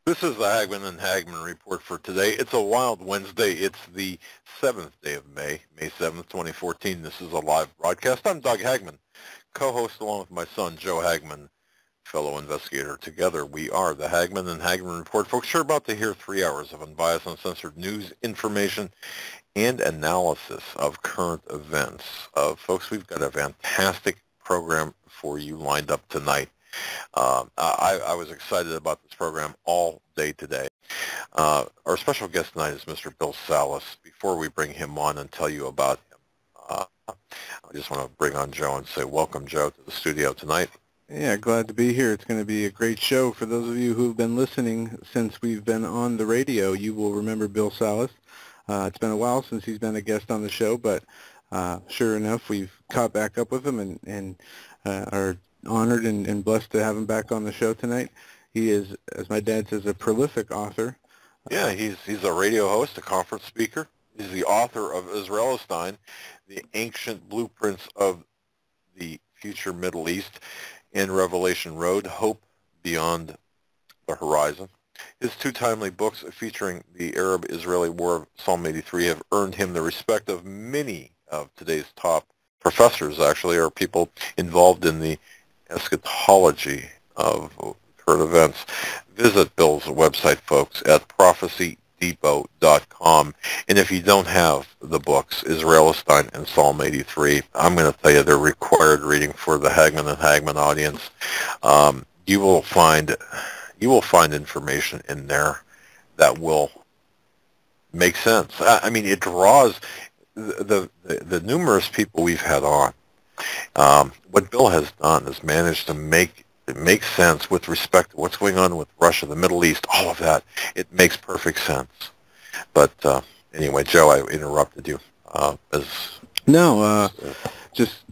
This is the Hagmann and Hagmann report for today. It's a wild Wednesday. It's the 7th day of May, May 7th, 2014. This is a live broadcast. I'm Doug Hagmann, co-host along with my son, Joe Hagmann, fellow investigator. Together, we are the Hagmann and Hagmann report. Folks, you're about to hear 3 hours of unbiased, uncensored news, information, and analysis of current events. Folks, we've got a fantastic program for you lined up tonight. I was excited about this program all day today. Our special guest tonight is Mr. Bill Salus. Before we bring him on and tell you about him, I just want to bring on Joe and say welcome, Joe, to the studio tonight. Yeah, glad to be here. It's going to be a great show. For those of you who've been listening since we've been on the radio, you will remember Bill Salus. It's been a while since he's been a guest on the show, but sure enough, we've caught back up with him and are honored and blessed to have him back on the show tonight. He is, as my dad says, a prolific author. Yeah, he's a radio host, a conference speaker. He's the author of Isralestine, the ancient blueprints of the future Middle East, and Revelation Road, Hope Beyond the Horizon. His two timely books featuring the Arab-Israeli War of Psalm 83 have earned him the respect of many of today's top professors, actually, or people involved in the eschatology of current events. Visit Bill's website, folks, at prophecydepot.com. And if you don't have the books, Isralestine and Psalm 83, I'm going to tell you they're required reading for the Hagmann and Hagmann audience. You will find information in there that will make sense. I mean, it draws the numerous people we've had on. What Bill has done is managed to make sense with respect to what's going on with Russia, the Middle East, all of that. It makes perfect sense. But anyway, Joe, I interrupted you. Just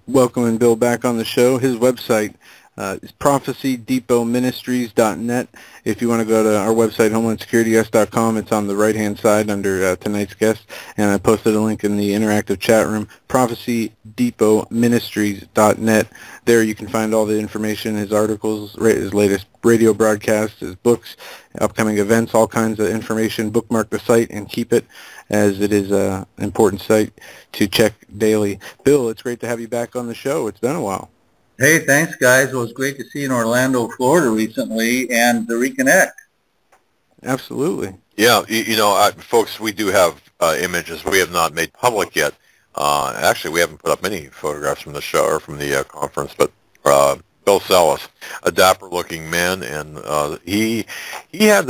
welcoming Bill back on the show. His website is prophecydepotministries.net. If you want to go to our website, homelandsecurityus.com, it's on the right-hand side under tonight's guest, and I posted a link in the interactive chat room, prophecydepotministries.net. There you can find all the information, his articles, his latest radio broadcasts, his books, upcoming events, all kinds of information. Bookmark the site and keep it, as it is an important site to check daily. Bill, it's great to have you back on the show. It's been a while. Hey, thanks, guys. It was great to see you in Orlando, Florida recently, and to reconnect. Absolutely. Yeah, folks, we do have images we have not made public yet. Actually, we haven't put up any photographs from the show or from the conference, but Bill Salus, a dapper-looking man, and he had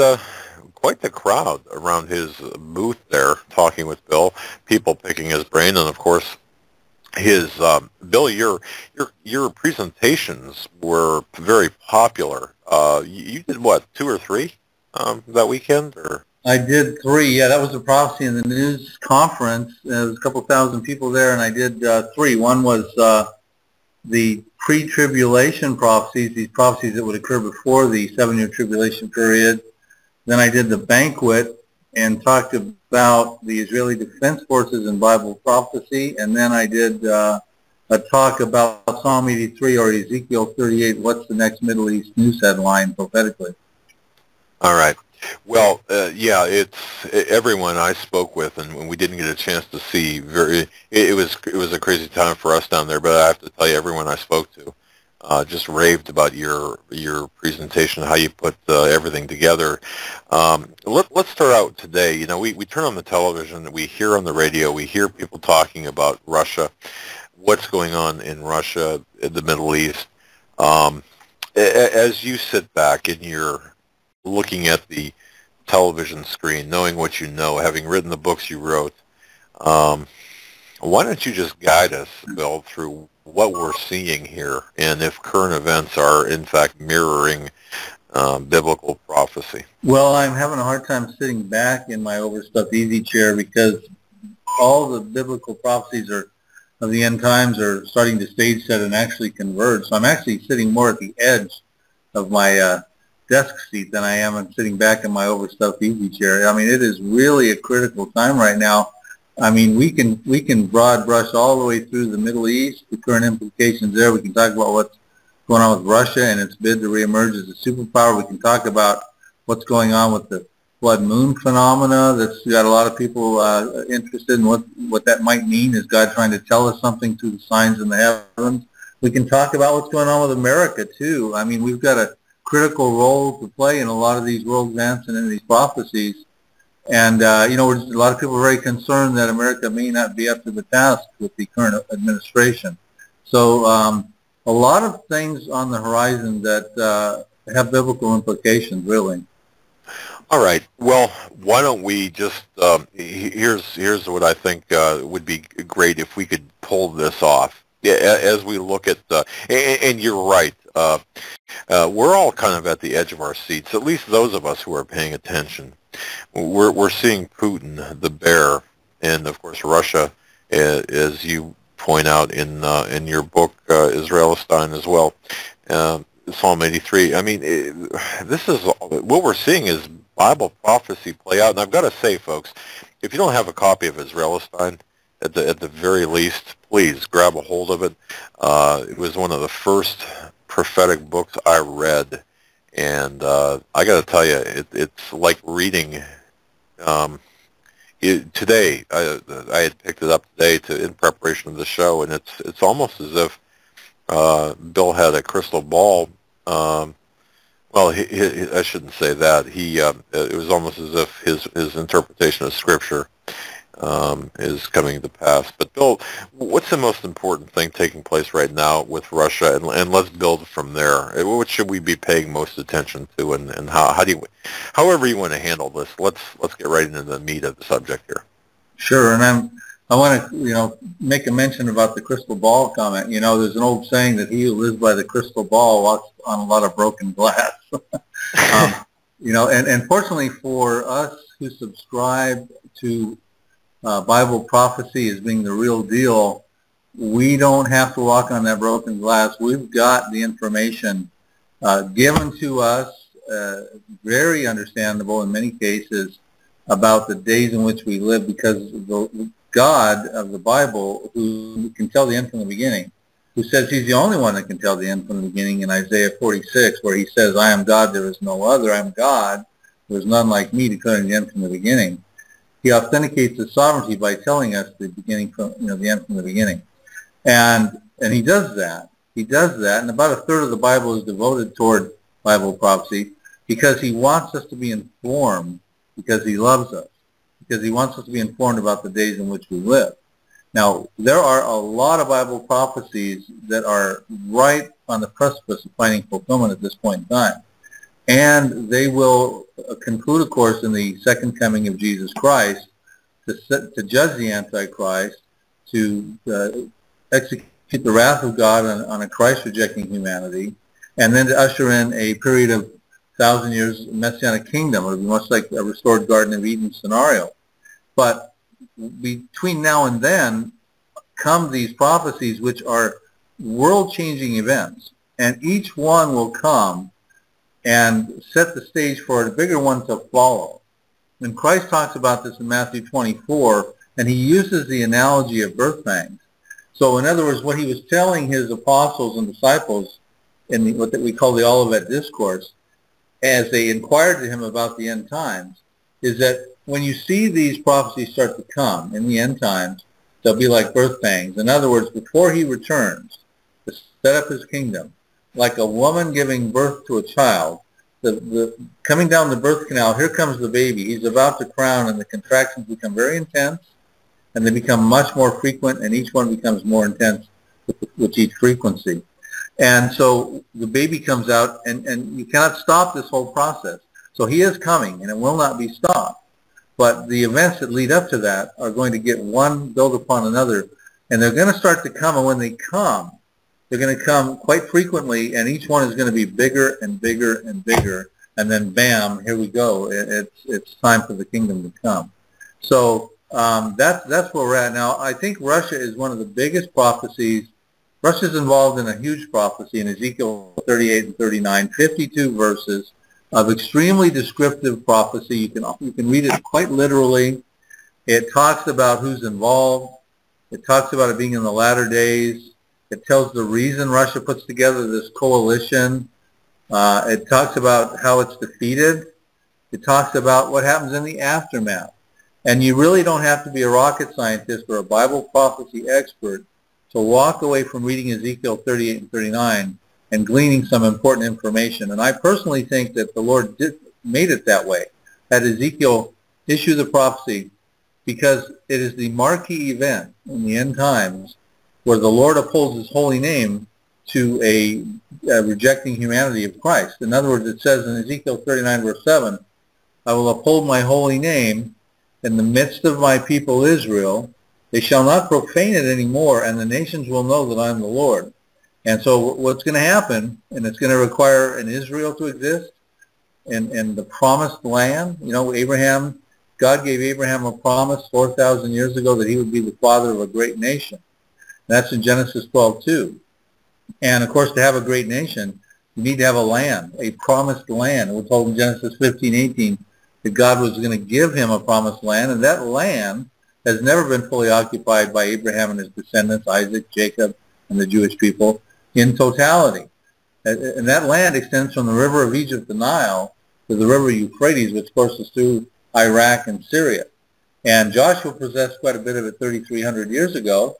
quite the crowd around his booth there talking with Bill, people picking his brain, and of course, his Bill, your presentations were very popular. You did what, 2 or 3 that weekend, or? I did 3. Yeah, that was the Prophecy in the News conference. There was a couple thousand people there, and I did 3. One was the pre-tribulation prophecies, these prophecies that would occur before the 7-year tribulation period. Then I did the banquet and talked about the Israeli Defense Forces and Bible prophecy, and then I did a talk about Psalm 83 or Ezekiel 38, what's the next Middle East news headline prophetically. All right. Well, yeah, it's everyone I spoke with, and we didn't get a chance to see. It was a crazy time for us down there, but I have to tell you, everyone I spoke to just raved about your presentation, how you put everything together. Let's start out today. You know, we turn on the television, we hear on the radio, we hear people talking about Russia, what's going on in Russia, in the Middle East. As you sit back and you're looking at the television screen, knowing what you know, having written the books you wrote, why don't you just guide us, Bill, through what we're seeing here, and if current events are, in fact, mirroring biblical prophecy? Well, I'm having a hard time sitting back in my overstuffed easy chair because all the biblical prophecies of the end times are starting to stage set and actually converge. So I'm actually sitting more at the edge of my desk seat than I am sitting back in my overstuffed easy chair. I mean, it is really a critical time right now. I mean, we can broad brush all the way through the Middle East, the current implications there. We can talk about what's going on with Russia and its bid to reemerge as a superpower. We can talk about what's going on with the blood moon phenomena. That's got a lot of people interested in what that might mean. Is God trying to tell us something through the signs in the heavens? We can talk about what's going on with America, too. I mean, we've got a critical role to play in a lot of these world events and in these prophecies. And, a lot of people are very concerned that America may not be up to the task with the current administration. So a lot of things on the horizon that have biblical implications, really. All right. Well, why don't we just, here's what I think would be great if we could pull this off. Yeah, as we look at, and you're right, we're all kind of at the edge of our seats, at least those of us who are paying attention. We're seeing Putin, the bear, and of course Russia, as you point out in your book, Isralestine as well, Psalm 83. I mean, this is what we're seeing is Bible prophecy play out. And I've got to say, folks, if you don't have a copy of Isralestine, at the very least, please grab a hold of it. It was one of the first prophetic books I read. And I got to tell you, it's like reading. Today, I had picked it up today in preparation of the show, and it's almost as if Bill had a crystal ball. Well, I shouldn't say that. It was almost as if his interpretation of Scripture is coming to pass. But Bill, what's the most important thing taking place right now with Russia, and let's build from there. What should we be paying most attention to, and how do you, however you want to handle this? Let's get right into the meat of the subject here. Sure, and I want to make a mention about the crystal ball comment. There's an old saying that he who lives by the crystal ball walks on a lot of broken glass. And fortunately for us who subscribe to Bible prophecy as being the real deal, we don't have to walk on that broken glass. We've got the information given to us, very understandable in many cases, about the days in which we live, because the God of the Bible, who can tell the end from the beginning, who says he's the only one that can tell the end from the beginning in Isaiah 46, where he says, I am God, there is no other. I am God, there is none like me, declaring the end from the beginning. He authenticates his sovereignty by telling us the beginning from the end from the beginning, and he does that. He does that, and about a third of the Bible is devoted toward Bible prophecy because he wants us to be informed, because he loves us, because he wants us to be informed about the days in which we live. Now, there are a lot of Bible prophecies that are right on the precipice of finding fulfillment at this point in time. And they will conclude, of course, in the second coming of Jesus Christ, to judge the Antichrist, to execute the wrath of God on a Christ-rejecting humanity, and then to usher in a period of 1,000 years Messianic kingdom. It would be much like a restored Garden of Eden scenario. But between now and then come these prophecies, which are world-changing events, and each one will come and set the stage for a bigger one to follow. And Christ talks about this in Matthew 24, and he uses the analogy of birth pangs. So in other words, what he was telling his apostles and disciples in what we call the Olivet Discourse, as they inquired to him about the end times, is that when you see these prophecies start to come in the end times, they'll be like birth pangs. In other words, before he returns to set up his kingdom, like a woman giving birth to a child, the coming down the birth canal, here comes the baby. He's about to crown, and the contractions become very intense, and they become much more frequent, and each one becomes more intense with each frequency. And so the baby comes out, and you cannot stop this whole process. So he is coming, and it will not be stopped. But the events that lead up to that are going to get one build upon another, and they're going to start to come, and when they come, they're going to come quite frequently, and each one is going to be bigger and bigger and bigger, and then bam, here we go. It's time for the kingdom to come. So that's where we're at now. I think Russia is one of the biggest prophecies. Russia's involved in a huge prophecy in Ezekiel 38 and 39, 52 verses of extremely descriptive prophecy. You can read it quite literally. It talks about who's involved. It talks about it being in the latter days. It tells the reason Russia puts together this coalition. It talks about how it's defeated. It talks about what happens in the aftermath. And you really don't have to be a rocket scientist or a Bible prophecy expert to walk away from reading Ezekiel 38 and 39 and gleaning some important information. And I personally think that the Lord made it that way, that Ezekiel issue the prophecy, because it is the marquee event in the end times where the Lord upholds his holy name to a rejecting humanity of Christ. In other words, it says in Ezekiel 39 verse 7, I will uphold my holy name in the midst of my people Israel. They shall not profane it anymore, and the nations will know that I am the Lord. And so what's going to happen, and it's going to require an Israel to exist in the promised land. You know, God gave Abraham a promise 4,000 years ago that he would be the father of a great nation. That's in Genesis 12:2. And, of course, to have a great nation, you need to have a land, a promised land. We're told in Genesis 15:18 that God was going to give him a promised land, and that land has never been fully occupied by Abraham and his descendants, Isaac, Jacob, and the Jewish people in totality. And that land extends from the river of Egypt, the Nile, to the river Euphrates, which courses through Iraq and Syria. And Joshua possessed quite a bit of it 3,300 years ago.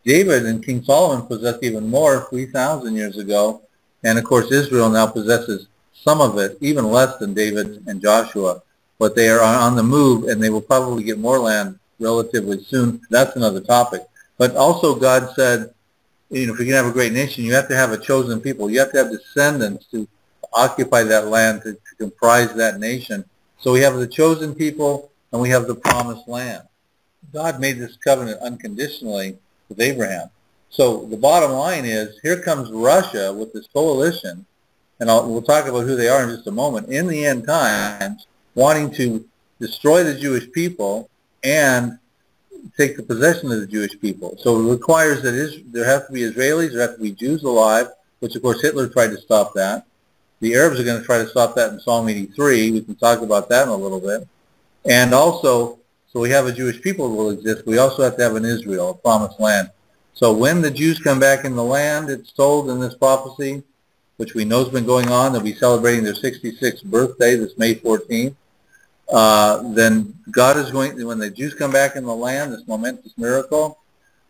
David and King Solomon possessed even more 3,000 years ago. And, of course, Israel now possesses some of it, even less than David and Joshua. But they are on the move, and they will probably get more land relatively soon. That's another topic. But also God said, you know, if you're going to have a great nation, you have to have a chosen people. You have to have descendants to occupy that land, to comprise that nation. So we have the chosen people, and we have the promised land. God made this covenant unconditionally with Abraham. So the bottom line is, here comes Russia with this coalition, and we'll talk about who they are in just a moment, in the end times, wanting to destroy the Jewish people and take the possession of the Jewish people. So it requires that there have to be Israelis, there have to be Jews alive, which of course Hitler tried to stop that. The Arabs are going to try to stop that in Psalm 83. We can talk about that in a little bit. And also, so we have a Jewish people that will exist. We also have to have an Israel, a promised land. So when the Jews come back in the land, it's told in this prophecy, which we know has been going on, they'll be celebrating their 66th birthday, this May 14th. Then God is going, when the Jews come back in the land, this momentous miracle,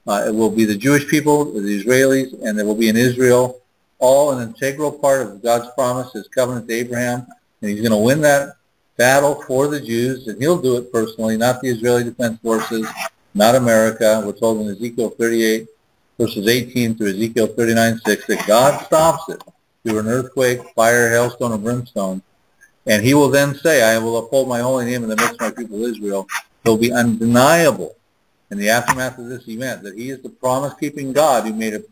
it will be the Jewish people, the Israelis, and there will be an Israel, all an integral part of God's promise, his covenant to Abraham, and he's going to win that battle for the Jews, and he'll do it personally, not the Israeli Defense Forces, not America. We're told in Ezekiel 38, verses 18 through Ezekiel 39:6, that God stops it through an earthquake, fire, hailstone, and brimstone. And he will then say, I will uphold my holy name in the midst of my people Israel. It will be undeniable in the aftermath of this event that he is the promise-keeping God who made a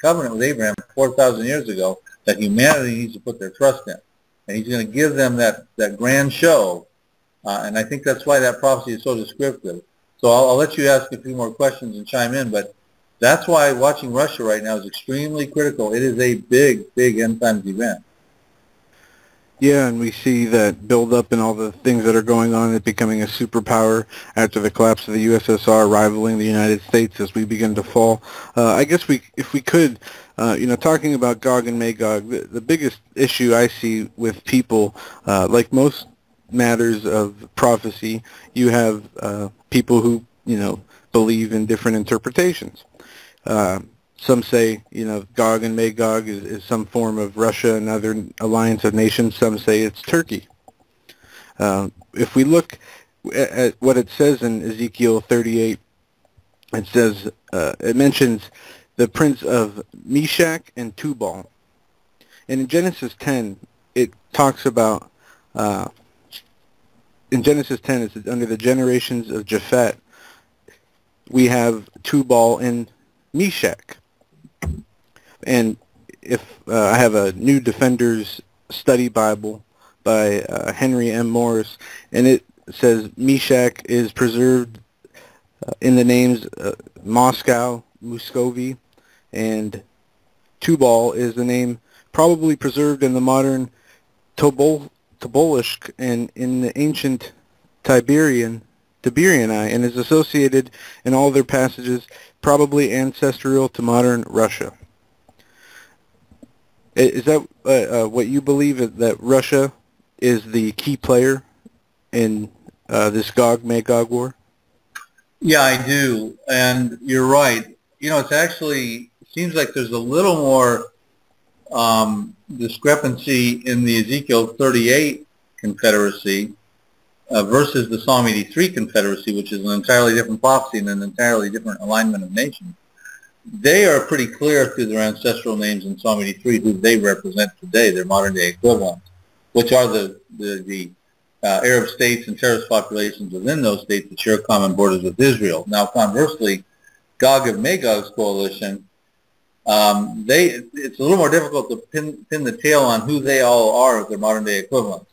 covenant with Abraham 4,000 years ago that humanity needs to put their trust in. And he's going to give them that grand show. And I think that's why that prophecy is so descriptive. So I'll let you ask a few more questions and chime in, but that's why watching Russia right now is extremely critical. It is a big, big end times event. Yeah, and we see that build up in all the things that are going on, it becoming a superpower after the collapse of the USSR, rivaling the United States as we begin to fall. I guess if we could, talking about Gog and Magog, the biggest issue I see with people, like most matters of prophecy, you have people who, believe in different interpretations. Some say, Gog and Magog is some form of Russia, another alliance of nations. Some say it's Turkey. If we look at what it says in Ezekiel 38, it says, it mentions the prince of Meshach and Tubal. And in Genesis 10, it talks about, in Genesis 10, it's under the generations of Japhet, we have Tubal and Meshach. And if I have a New Defenders Study Bible by Henry M. Morris, and it says Meshach is preserved in the names Moscow, Muscovy, and Tubal is the name probably preserved in the modern Tobolsk and in the ancient Tiberiani, and is associated in all their passages probably ancestral to modern Russia. Is that what you believe, that Russia is the key player in this Gog-Magog war? Yeah, I do, and you're right. It's actually seems like there's a little more discrepancy in the Ezekiel 38 confederacy versus the Psalm 83 confederacy, which is an entirely different prophecy and an entirely different alignment of nations. They are pretty clear through their ancestral names in Psalm 83 who they represent today, their modern-day equivalents, which are the Arab states and terrorist populations within those states that share common borders with Israel. Now, conversely, Gog and Magog's coalition, it's a little more difficult to pin the tail on who they all are as their modern-day equivalents.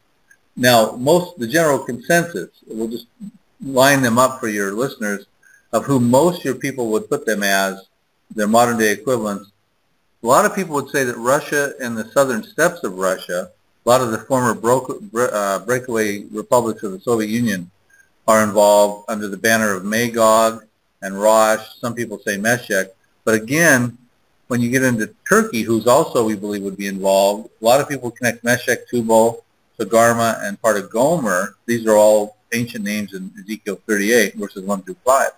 Now, the general consensus, we'll just line them up for your listeners, of who most of your people would put them as their modern-day equivalents. A lot of people would say that Russia and the southern steppes of Russia, a lot of the former breakaway republics of the Soviet Union, are involved under the banner of Magog and Rosh. Some people say Meshech. But again, when you get into Turkey, who's also, we believe, would be involved, a lot of people connect Meshech, Tubal, Togarmah, and part of Gomer. These are all ancient names in Ezekiel 38, verses 1 through 5.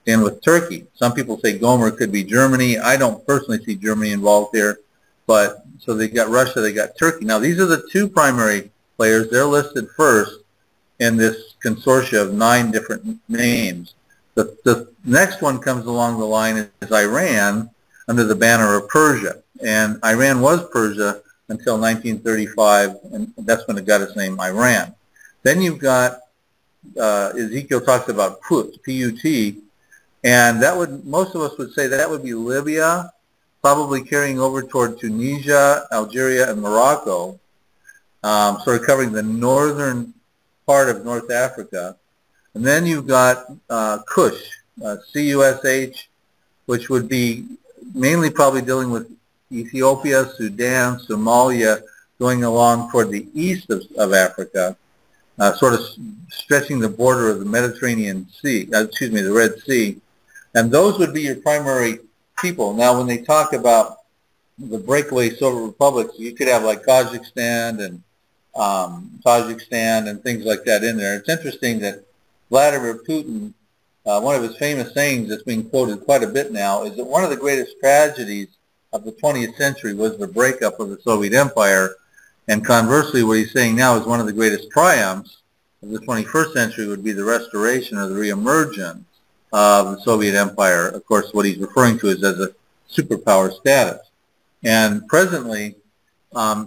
And with Turkey, some people say Gomer could be Germany. I don't personally see Germany involved here. But so they got Russia, they got Turkey. Now, these are the two primary players. They're listed first in this consortia of 9 different names. The next one comes along the line is Iran under the banner of Persia. And Iran was Persia until 1935, and that's when it got its name Iran. Then you've got, Ezekiel talks about Put, P-U-T, and that most of us would say that would be Libya, probably carrying over toward Tunisia, Algeria, and Morocco, sort of covering the northern part of North Africa. And then you've got Cush, C-U-S-H, which would be mainly probably dealing with Ethiopia, Sudan, Somalia, going along toward the east of Africa, sort of stretching the border of the Mediterranean Sea, the Red Sea. And those would be your primary people. Now, when they talk about the breakaway Soviet republics, you could have like Kazakhstan and Tajikistan and things like that in there. It's interesting that Vladimir Putin, one of his famous sayings that's being quoted quite a bit now, is that one of the greatest tragedies of the 20th century was the breakup of the Soviet Empire. And conversely, what he's saying now is one of the greatest triumphs of the 21st century would be the restoration or the reemergence of the Soviet Empire. Of course, what he's referring to is as a superpower status. And presently,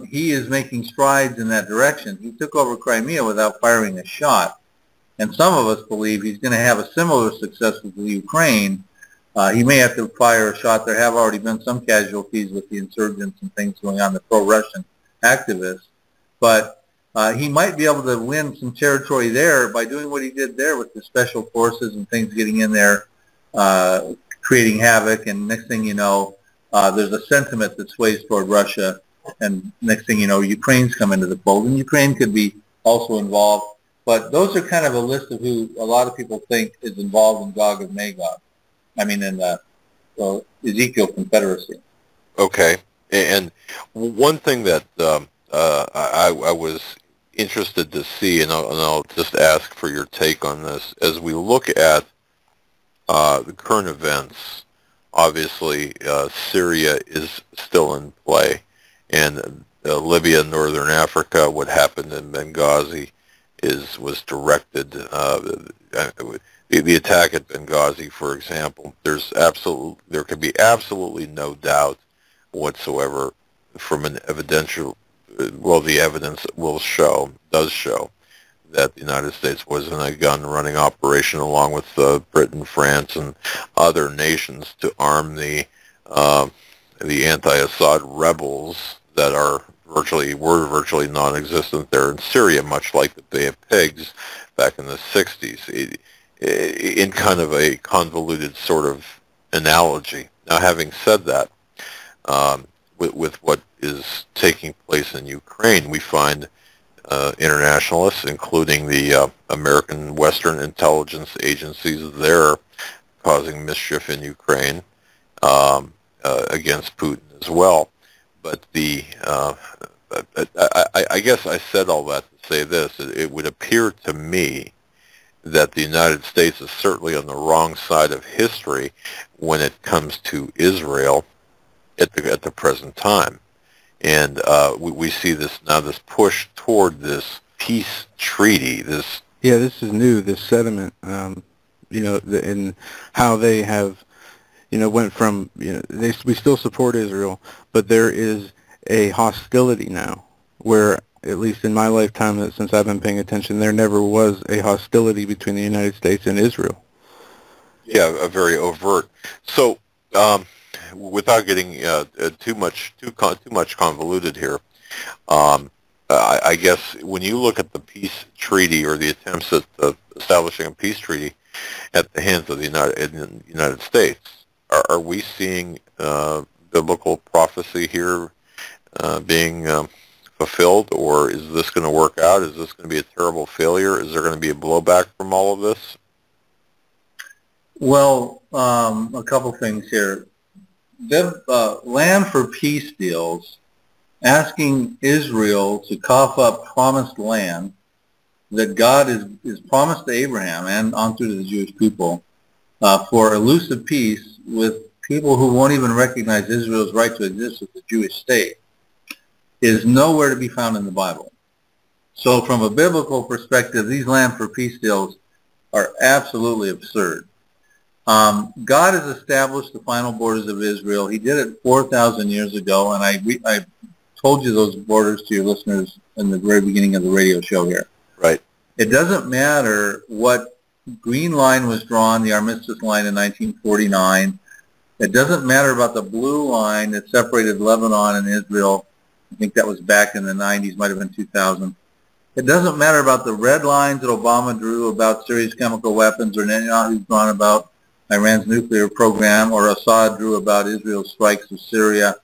he is making strides in that direction. He took over Crimea without firing a shot. And some of us believe he's going to have a similar success with the Ukraine. He may have to fire a shot. There have already been some casualties with the insurgents and things going on, the pro-Russian activists. But he might be able to win some territory there by doing what he did there with the special forces and things getting in there, creating havoc. And next thing you know, there's a sentiment that sways toward Russia. And next thing you know, Ukraine's come into the fold. And Ukraine could be also involved. But those are kind of a list of who a lot of people think is involved in Gog and Magog. I mean, in the Ezekiel Confederacy. Okay. And one thing that I was interested to see, and I'll just ask for your take on this, as we look at the current events, obviously Syria is still in play, and Libya, Northern Africa, what happened in Benghazi was directed. The attack at Benghazi, for example, there can be absolutely no doubt whatsoever from an evidential, the evidence does show that the United States was in a gun-running operation along with Britain, France, and other nations to arm the anti-Assad rebels that were virtually non-existent there in Syria, much like the Bay of Pigs back in the 60s, in kind of a convoluted sort of analogy. Now, having said that, with what is taking place in Ukraine, we find internationalists, including the American Western intelligence agencies there, causing mischief in Ukraine against Putin as well. But I guess I said all that to say this. It would appear to me that the United States is certainly on the wrong side of history when it comes to Israel at the present time. And we see this now, this push toward this peace treaty, this... Yeah, this is new, this settlement, and how they have, went from, we still support Israel, but there is a hostility now, where, at least in my lifetime, since I've been paying attention, there never was a hostility between the United States and Israel. Yeah, a very overt. So, without getting too much convoluted here, I guess when you look at the peace treaty or the attempts at establishing a peace treaty at the hands of the United States, are we seeing biblical prophecy here being fulfilled, or is this going to work out? Is this going to be a terrible failure? Is there going to be a blowback from all of this? Well, a couple things here. The land for peace deals, asking Israel to cough up promised land that God is promised to Abraham and on through to the Jewish people for elusive peace with people who won't even recognize Israel's right to exist as a Jewish state, is nowhere to be found in the Bible. So from a biblical perspective, these land for peace deals are absolutely absurd. God has established the final borders of Israel. He did it 4,000 years ago, and I told you those borders to your listeners in the very beginning of the radio show here. Right. It doesn't matter what green line was drawn, the armistice line in 1949. It doesn't matter about the blue line that separated Lebanon and Israel. I think that was back in the 90s, might have been 2000. It doesn't matter about the red lines that Obama drew about Syria's chemical weapons, or Netanyahu's drawn about Iran's nuclear program, or Assad drew about Israel's strikes of Syria.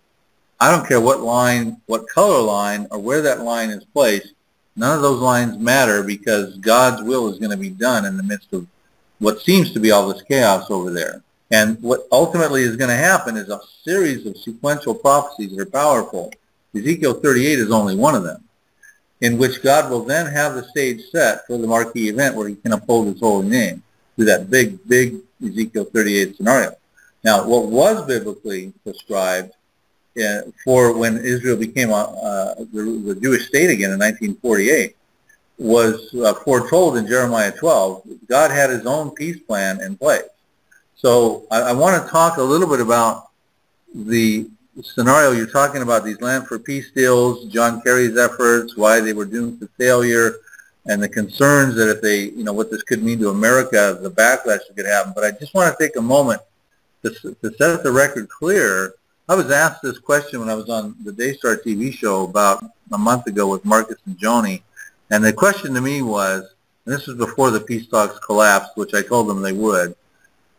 I don't care what line, what color line, or where that line is placed. None of those lines matter, because God's will is going to be done in the midst of what seems to be all this chaos over there. And what ultimately is going to happen is a series of sequential prophecies that are powerful. Ezekiel 38 is only one of them, in which God will then have the stage set for the marquee event where he can uphold his holy name through that big Ezekiel 38 scenario. Now, what was biblically prescribed for when Israel became the Jewish state again in 1948 was foretold in Jeremiah 12. God had his own peace plan in place. So I want to talk a little bit about the scenario you're talking about, these land for peace deals, John Kerry's efforts, why they were doomed to failure, and the concerns that if they, what this could mean to America, the backlash that could happen. But I just want to take a moment to set the record clear. I was asked this question when I was on the Daystar TV show about a month ago with Marcus and Joni, and the question to me was, and this was before the peace talks collapsed, which I told them they would.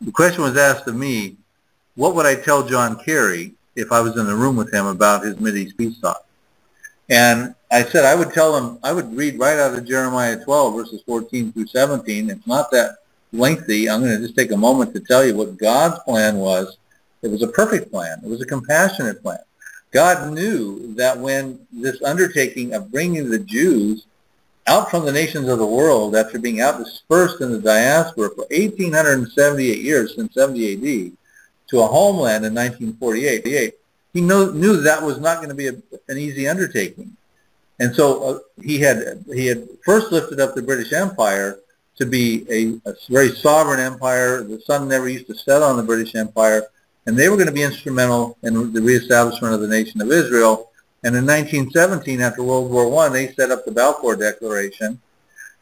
The question was asked of me, what would I tell John Kerry if I was in the room with him about his Mideast peace talk? And I said I would tell him, I would read right out of Jeremiah 12, verses 14 through 17. It's not that lengthy. I'm going to just take a moment to tell you what God's plan was. It was a perfect plan. It was a compassionate plan. God knew that when this undertaking of bringing the Jews out from the nations of the world after being out dispersed in the diaspora for 1,878 years, since 70 A.D., to a homeland in 1948, he knew that was not going to be an easy undertaking. And so he had first lifted up the British Empire to be a very sovereign empire. The sun never used to set on the British Empire, and they were going to be instrumental in the reestablishment of the nation of Israel. And in 1917, after World War I, they set up the Balfour Declaration,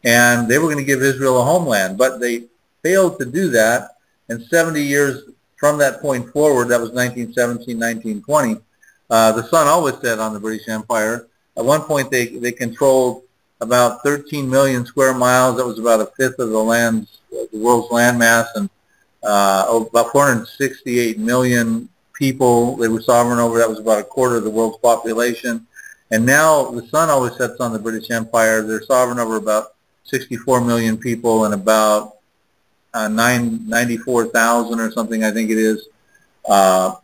and they were going to give Israel a homeland. But they failed to do that, and 70 years from that point forward, that was 1917, 1920, the sun always set on the British Empire. At one point, they controlled about 13 million square miles. That was about a fifth of the world's landmass, and about 468 million people they were sovereign over. That was about a quarter of the world's population. And now the sun always sets on the British Empire. They're sovereign over about 64 million people and about 94,000 or something, I think it is,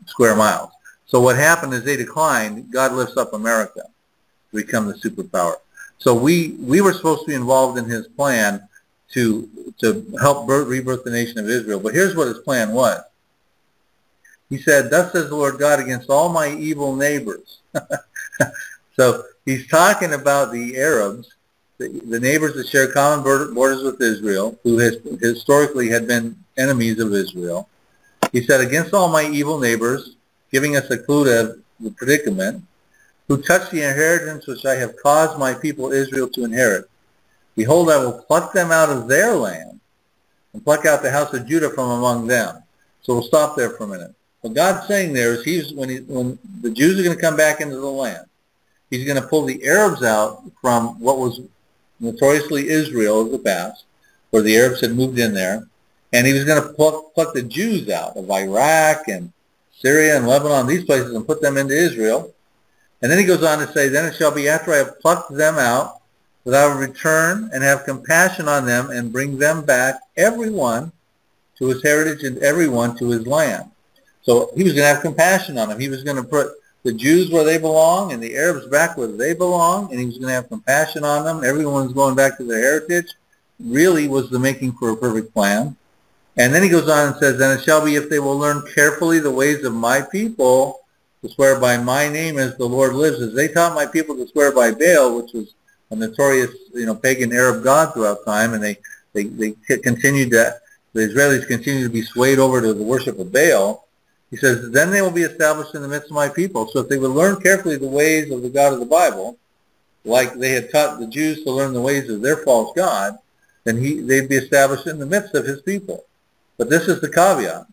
square miles. So what happened is they declined. God lifts up America to become the superpower. So we were supposed to be involved in his plan to help rebirth the nation of Israel. But here's what his plan was. He said, "Thus says the Lord God against all my evil neighbors." So he's talking about the Arabs, the neighbors that share common borders with Israel, who historically had been enemies of Israel. He said, "Against all my evil neighbors," giving us a clue to the predicament, "who touch the inheritance which I have caused my people Israel to inherit. Behold, I will pluck them out of their land and pluck out the house of Judah from among them." So we'll stop there for a minute. What God's saying there is when the Jews are going to come back into the land, he's going to pull the Arabs out from what was notoriously Israel of the past, where the Arabs had moved in there, and he was going to pluck the Jews out of Iraq and Syria and Lebanon, these places, and put them into Israel. And then he goes on to say, "Then it shall be after I have plucked them out, that I will return and have compassion on them and bring them back, everyone to his heritage and everyone to his land." So he was going to have compassion on them. He was going to put the Jews where they belong and the Arabs back where they belong, and he was going to have compassion on them. Everyone's going back to their heritage. Really was the making for a perfect plan. And then he goes on and says, "Then it shall be if they will learn carefully the ways of my people to swear by my name as the Lord lives, as they taught my people to swear by Baal," which was a notorious, pagan Arab god throughout time, and they continued to, the Israelis continued to be swayed over to the worship of Baal. He says, "Then they will be established in the midst of my people." So if they would learn carefully the ways of the God of the Bible, like they had taught the Jews to learn the ways of their false god, then they'd be established in the midst of his people. But this is the caveat,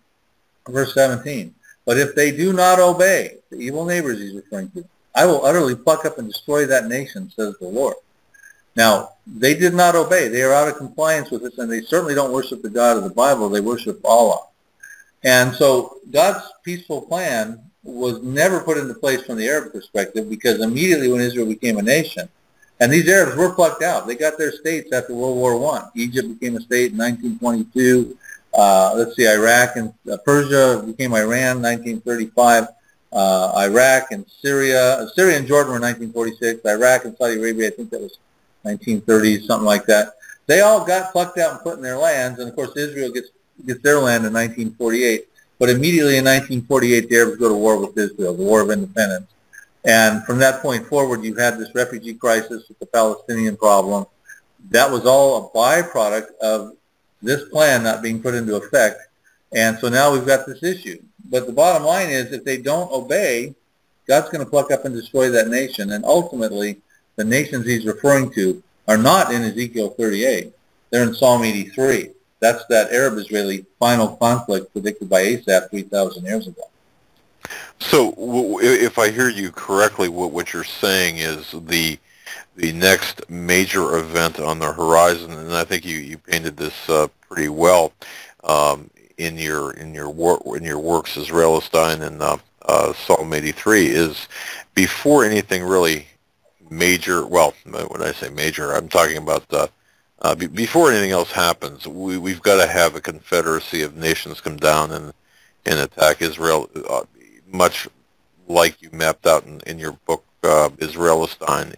verse 17. "But if they do not obey," the evil neighbors he's referring to, "I will utterly pluck up and destroy that nation, says the Lord." Now, they did not obey. They are out of compliance with this, and they certainly don't worship the God of the Bible. They worship Allah. And so God's peaceful plan was never put into place from the Arab perspective, because immediately when Israel became a nation, and these Arabs were plucked out. They got their states after World War I. Egypt became a state in 1922. Iraq and Persia became Iran, 1935. Iraq and Syria and Jordan were 1946. Iraq and Saudi Arabia, I think that was 1930s, something like that. They all got plucked out and put in their lands, and of course Israel gets their land in 1948. But immediately in 1948, the Arabs go to war with Israel, the War of Independence. And from that point forward, you had this refugee crisis with the Palestinian problem. That was all a byproduct of this plan not being put into effect. And so now we've got this issue. But the bottom line is, if they don't obey, God's going to pluck up and destroy that nation. And ultimately, the nations he's referring to are not in Ezekiel 38. They're in Psalm 83. That's that Arab-Israeli final conflict predicted by Asaph 3,000 years ago. So if I hear you correctly, what you're saying is the next major event on the horizon, and I think you painted this pretty well in your works, Isralestine and Psalm 83, is before anything really major. Well, when I say major, I'm talking about before anything else happens. We've got to have a confederacy of nations come down and attack Israel, much like you mapped out in your book, Isralestine.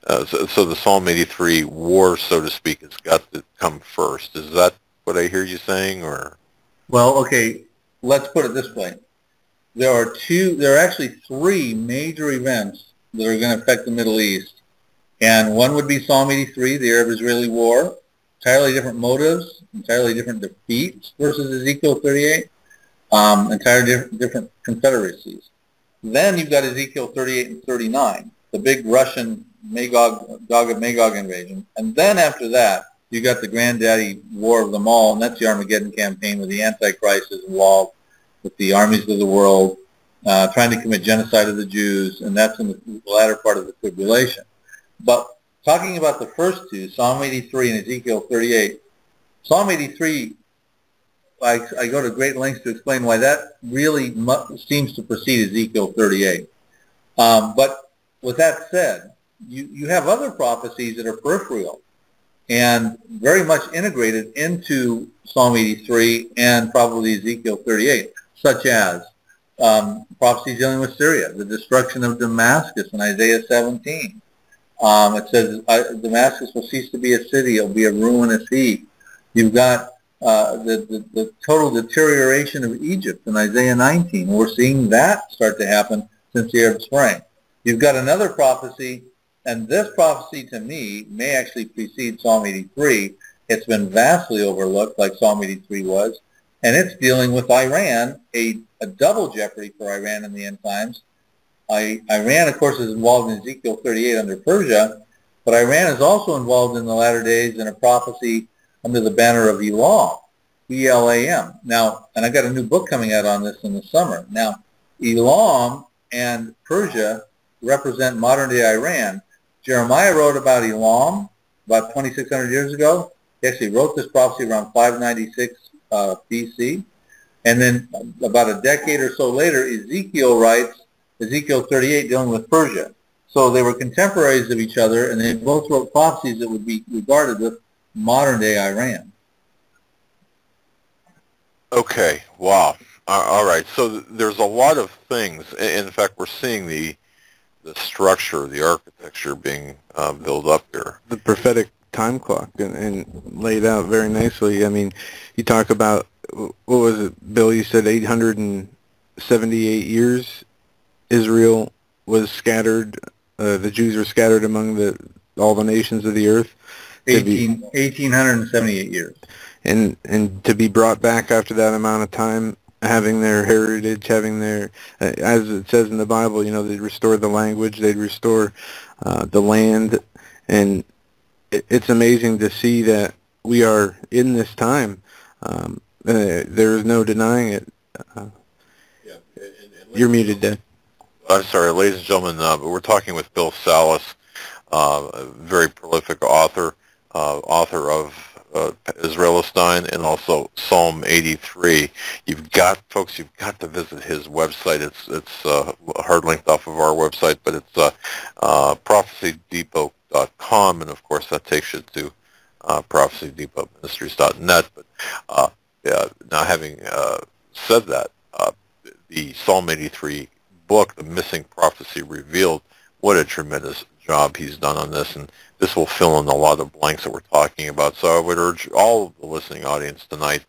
So the Psalm 83 war, so to speak, has got to come first. Is that what I hear you saying, or? Well, okay, let's put it this way. There are actually three major events that are going to affect the Middle East. And one would be Psalm 83, the Arab-Israeli war, entirely different motives, entirely different defeats versus Ezekiel 38, entirely different confederacies. Then you've got Ezekiel 38 and 39, the big Russian Gog of Magog invasion. And then after that, you got the granddaddy war of them all, and that's the Armageddon campaign, where the Antichrist is involved with the armies of the world, trying to commit genocide of the Jews, and that's in the latter part of the tribulation. But talking about the first two, Psalm 83 and Ezekiel 38, Psalm 83, I go to great lengths to explain why that really seems to precede Ezekiel 38. But with that said, you have other prophecies that are peripheral and very much integrated into Psalm 83 and probably Ezekiel 38, such as prophecies dealing with Syria, the destruction of Damascus in Isaiah 17, It says Damascus will cease to be a city; it'll be a ruinous heap. You've got the total deterioration of Egypt in Isaiah 19. We're seeing that start to happen since the Arab Spring. You've got another prophecy, and this prophecy to me may actually precede Psalm 83. It's been vastly overlooked, like Psalm 83 was, and it's dealing with Iran, a double jeopardy for Iran in the end times. Iran, of course, is involved in Ezekiel 38 under Persia, but Iran is also involved in the latter days in a prophecy under the banner of Elam, E-L-A-M. Now, and I've got a new book coming out on this in the summer. Now, Elam and Persia represent modern-day Iran. Jeremiah wrote about Elam about 2,600 years ago. He actually wrote this prophecy around 596 BC. And then about a decade or so later, Ezekiel writes Ezekiel 38 dealing with Persia. So they were contemporaries of each other, and they both wrote prophecies that would be regarded with modern-day Iran. Okay, wow. All right, so there's a lot of things. In fact, we're seeing the structure, the architecture being built up here. The prophetic time clock and laid out very nicely. I mean, you talk about, what was it, Bill, you said 878 years Israel was scattered, the Jews were scattered among all the nations of the earth. 1,878 years. And to be brought back after that amount of time, having their heritage, having their, as it says in the Bible, they'd restore the language, they'd restore the land, and it's amazing to see that we are in this time. There is no denying it. You're muted, Dad. I'm sorry, ladies and gentlemen, we're talking with Bill Salus, a very prolific author of Isralestine and also Psalm 83. You've got to visit his website. It's hard linked off of our website, but it's prophecydepot.com, and of course that takes you to prophecydepotministries.net. But now, having said that, the Psalm 83 book, The Missing Prophecy Revealed, what a tremendous job he's done on this, and this will fill in a lot of blanks that we're talking about. So I would urge all of the listening audience tonight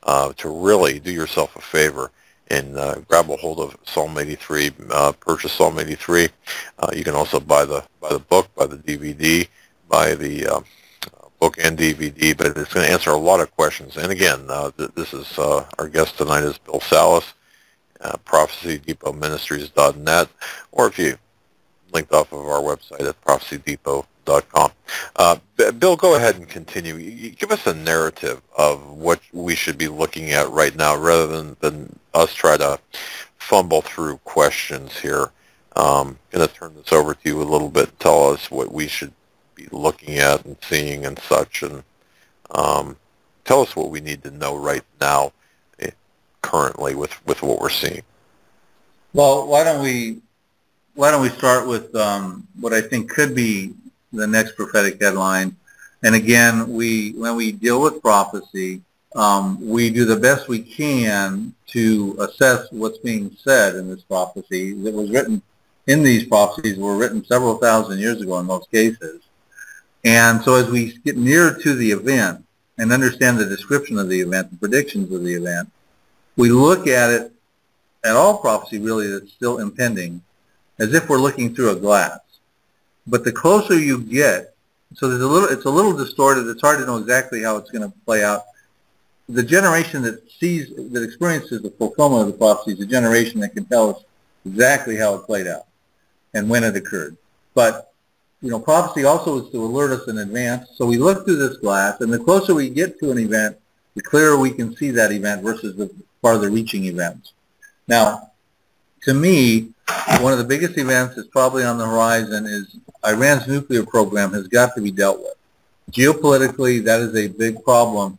to really do yourself a favor and grab a hold of Psalm 83, purchase Psalm 83. You can also buy the book, buy the DVD, buy the book and DVD, but it's going to answer a lot of questions. And again, this is our guest tonight is Bill Salus, prophecydepotministries.net, or if you linked off of our website at prophecydepot.com. Bill, go ahead and continue. Give us a narrative of what we should be looking at right now rather than us try to fumble through questions here. I'm going to turn this over to you a little bit and tell us what we should be looking at and seeing and such, and tell us what we need to know right now currently with what we're seeing. Well, why don't we start with what I think could be the next prophetic headline? And again, when we deal with prophecy, we do the best we can to assess what's being said in this prophecy. That was written in these prophecies were written several thousand years ago in most cases. And so as we get nearer to the event and understand the description of the event, the predictions of the event, we look at it, at all prophecy really that's still impending, as if we're looking through a glass. But the closer you get, so it's a little distorted. It's hard to know exactly how it's going to play out. The generation that experiences the fulfillment of the prophecy is a generation that can tell us exactly how it played out and when it occurred. But prophecy also is to alert us in advance. So we look through this glass, and the closer we get to an event, the clearer we can see that event versus the farther-reaching events. Now, to me, one of the biggest events that's probably on the horizon is Iran's nuclear program has got to be dealt with. Geopolitically, that is a big problem.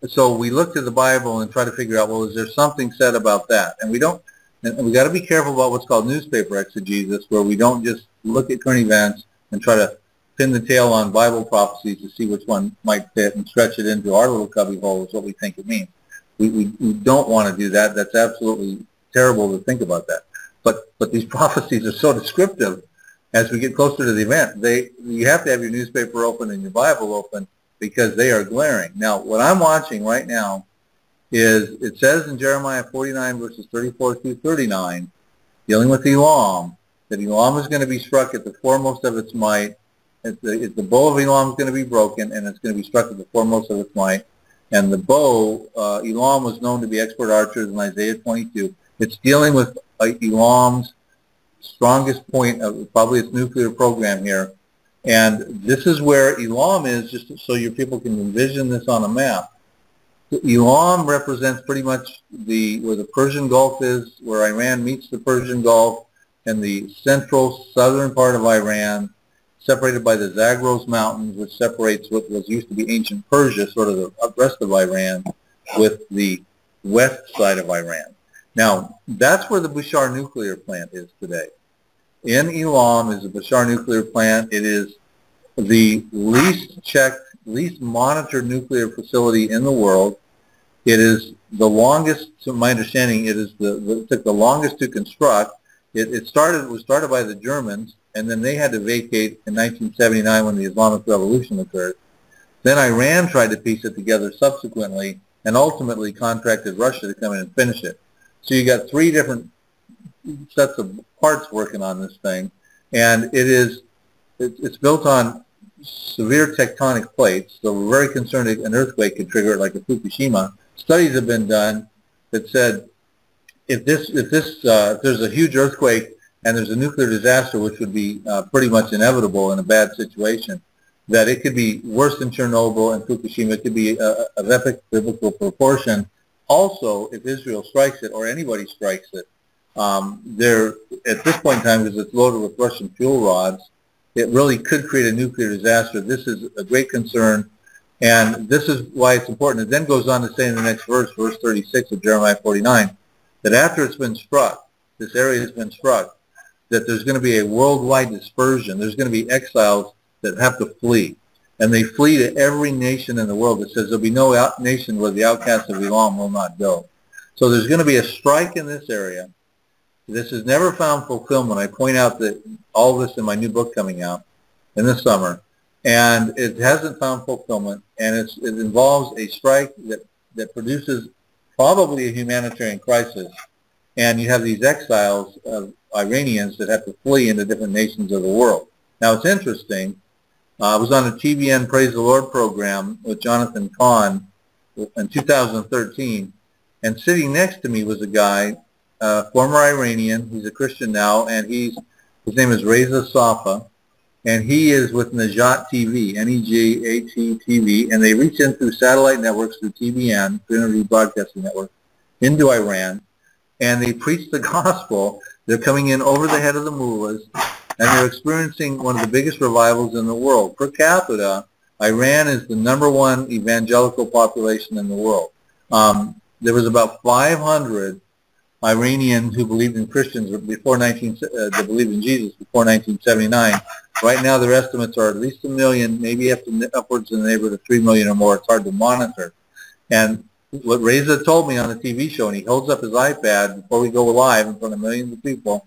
So we look to the Bible and try to figure out, well, is there something said about that? And we got to be careful about what's called newspaper exegesis, where we don't just look at current events and try to pin the tail on Bible prophecies to see which one might fit and stretch it into our little cubby hole is what we think it means. We don't want to do that. That's absolutely terrible to think about that. But these prophecies are so descriptive as we get closer to the event, you have to have your newspaper open and your Bible open because they are glaring. Now, what I'm watching right now is, it says in Jeremiah 49 verses 34 through 39, dealing with Elam, that Elam is going to be struck at the foremost of its might. The bow of Elam is going to be broken, and it's going to be struck at the foremost of its might. And the bow, Elam was known to be expert archers in Isaiah 22. It's dealing with Elam's strongest point of probably its nuclear program here. And this is where Elam is, just so your people can envision this on a map. Elam represents pretty much where the Persian Gulf is, where Iran meets the Persian Gulf, and the central southern part of Iran, separated by the Zagros Mountains, which separates what was used to be ancient Persia, sort of the rest of Iran, with the west side of Iran. Now, that's where the Bushehr nuclear plant is today. In Elam is the Bushehr nuclear plant. It is the least checked, least monitored nuclear facility in the world. It is the longest, to my understanding, it took the longest to construct. It was started by the Germans, and then they had to vacate in 1979 when the Islamic Revolution occurred. Then Iran tried to piece it together subsequently, and ultimately contracted Russia to come in and finish it. So you got three different sets of parts working on this thing, and it's built on severe tectonic plates. So we're very concerned that an earthquake could trigger it, like a Fukushima. Studies have been done that said if there's a huge earthquake and there's a nuclear disaster, which would be pretty much inevitable in a bad situation, that it could be worse than Chernobyl and Fukushima. It could be of epic biblical proportion. Also, if Israel strikes it or anybody strikes it, at this point in time, because it's loaded with Russian fuel rods, it really could create a nuclear disaster. This is a great concern, and this is why it's important. It then goes on to say in the next verse, verse 36 of Jeremiah 49, that after it's been struck, this area has been struck, that there's going to be a worldwide dispersion. There's going to be exiles that have to flee. And they flee to every nation in the world. It says there'll be no nation where the outcasts of Elam will not go. So there's going to be a strike in this area. This has never found fulfillment. I point out that all this in my new book coming out in the summer. And it hasn't found fulfillment. And it involves a strike that produces probably a humanitarian crisis. And you have these exiles of Iranians that have to flee into different nations of the world. Now, it's interesting. I was on a TBN Praise the Lord program with Jonathan Kahn in 2013, and sitting next to me was a guy, former Iranian. He's a Christian now, and his name is Reza Safa, and he is with Nejat TV, N-E-J-A-T TV, and they reach in through satellite networks, through TBN, Trinity Broadcasting Network, into Iran, and they preach the gospel. They're coming in over the head of the mullahs, and they're experiencing one of the biggest revivals in the world. Per capita, Iran is the #1 evangelical population in the world. There was about 500 Iranians who believed in Christians before that believed in Jesus before 1979. Right now, their estimates are at least 1 million, maybe upwards in the neighborhood of 3 million or more. It's hard to monitor. And what Reza told me on the TV show, and he holds up his iPad before we go live in front of millions of people,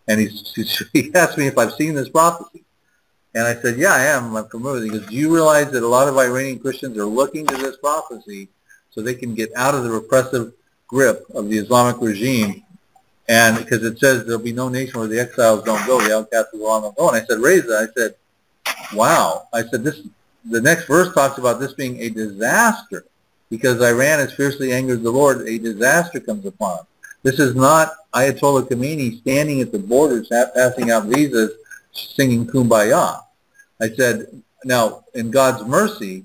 and he asked me if I've seen this prophecy. And I said, yeah, I am. I'm familiar with it. He goes, do you realize that a lot of Iranian Christians are looking to this prophecy so they can get out of the repressive grip of the Islamic regime? And because it says there'll be no nation where the exiles don't go, the outcasts of Islam don't go. And I said, Reza, I said, wow. I said, the next verse talks about this being a disaster. Because Iran has fiercely angered the Lord, a disaster comes upon them. This is not Ayatollah Khomeini standing at the borders passing out visas singing Kumbaya. I said, now, in God's mercy,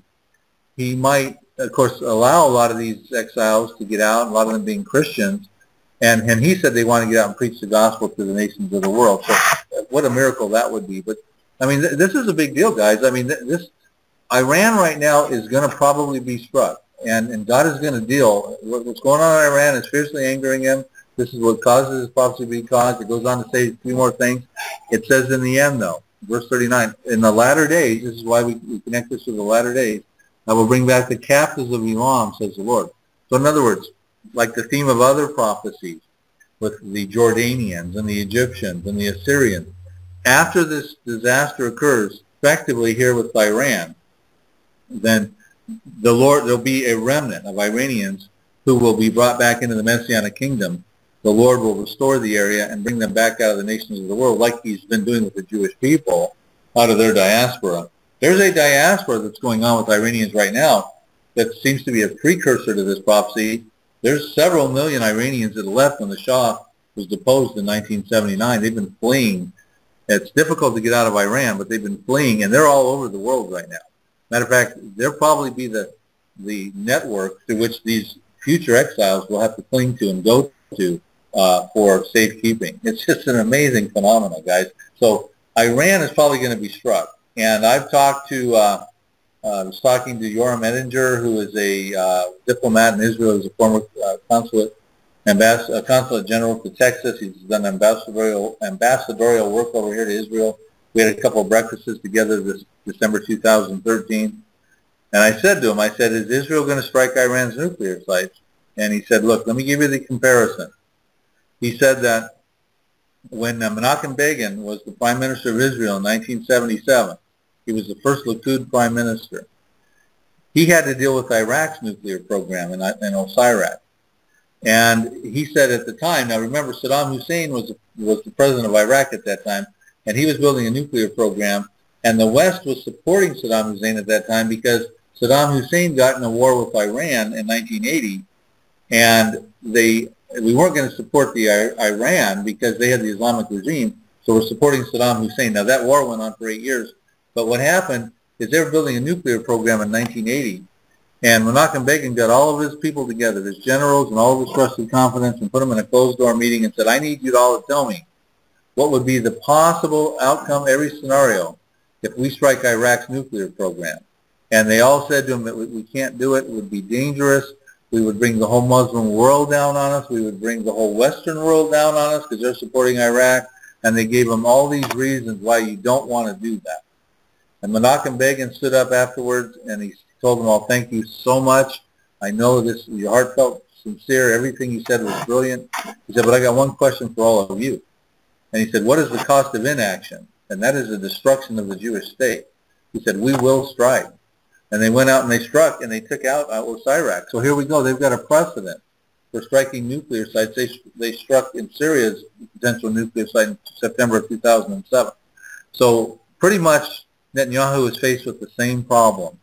he might, of course, allow a lot of these exiles to get out, a lot of them being Christians, and he said they want to get out and preach the gospel to the nations of the world. So what a miracle that would be. But, I mean, this is a big deal, guys. I mean, Iran right now is going to probably be struck. And God is going to deal. What's going on in Iran is fiercely angering him. This is what causes this prophecy to be caused. It goes on to say a few more things. It says in the end, though, verse 39, in the latter days, this is why we connect this to the latter days, I will bring back the captives of Elam, says the Lord. So in other words, like the theme of other prophecies with the Jordanians and the Egyptians and the Assyrians, after this disaster occurs, effectively here with Iran, then there'll be a remnant of Iranians who will be brought back into the Messianic kingdom. The Lord will restore the area and bring them back out of the nations of the world, like he's been doing with the Jewish people, out of their diaspora. There's a diaspora that's going on with Iranians right now that seems to be a precursor to this prophecy. There's several million Iranians that left when the Shah was deposed in 1979. They've been fleeing. It's difficult to get out of Iran, but they've been fleeing, and they're all over the world right now. Matter of fact, there'll probably be the network through which these future exiles will have to cling to and go to for safekeeping. It's just an amazing phenomenon, guys. So Iran is probably going to be struck. And I've talked to, I was talking to Yoram Ettinger, who is a diplomat in Israel. He's a former consulate general to Texas. He's done ambassadorial work over here to Israel. We had a couple of breakfasts together this December 2013. And I said to him, I said, is Israel going to strike Iran's nuclear sites? And he said, look, let me give you the comparison. He said that when Menachem Begin was the prime minister of Israel in 1977, he was the first Likud prime minister. He had to deal with Iraq's nuclear program in Osirak. And he said at the time, now remember Saddam Hussein was the president of Iraq at that time, and he was building a nuclear program, and the West was supporting Saddam Hussein at that time because Saddam Hussein got in a war with Iran in 1980, and we weren't going to support the Iran because they had the Islamic regime, so we're supporting Saddam Hussein. Now that war went on for 8 years, but what happened is they were building a nuclear program in 1980, and Menachem Begin got all of his people together, his generals and all of his trusted confidants, and put them in a closed-door meeting and said, I need you all to tell me what would be the possible outcome, every scenario, if we strike Iraq's nuclear program. And they all said to him that we can't do it, it would be dangerous, we would bring the whole Muslim world down on us, we would bring the whole Western world down on us because they're supporting Iraq, and they gave him all these reasons why you don't want to do that. And Menachem Begin stood up afterwards, and he told them all, thank you so much. I know this, your heartfelt, sincere, everything you said was brilliant. He said, but I got one question for all of you. And he said, what is the cost of inaction? And that is the destruction of the Jewish state. He said, we will strike. And they went out and they struck, and they took out Osirak. So here we go. They've got a precedent for striking nuclear sites. They struck in Syria's potential nuclear site in September of 2007. So pretty much Netanyahu is faced with the same problem.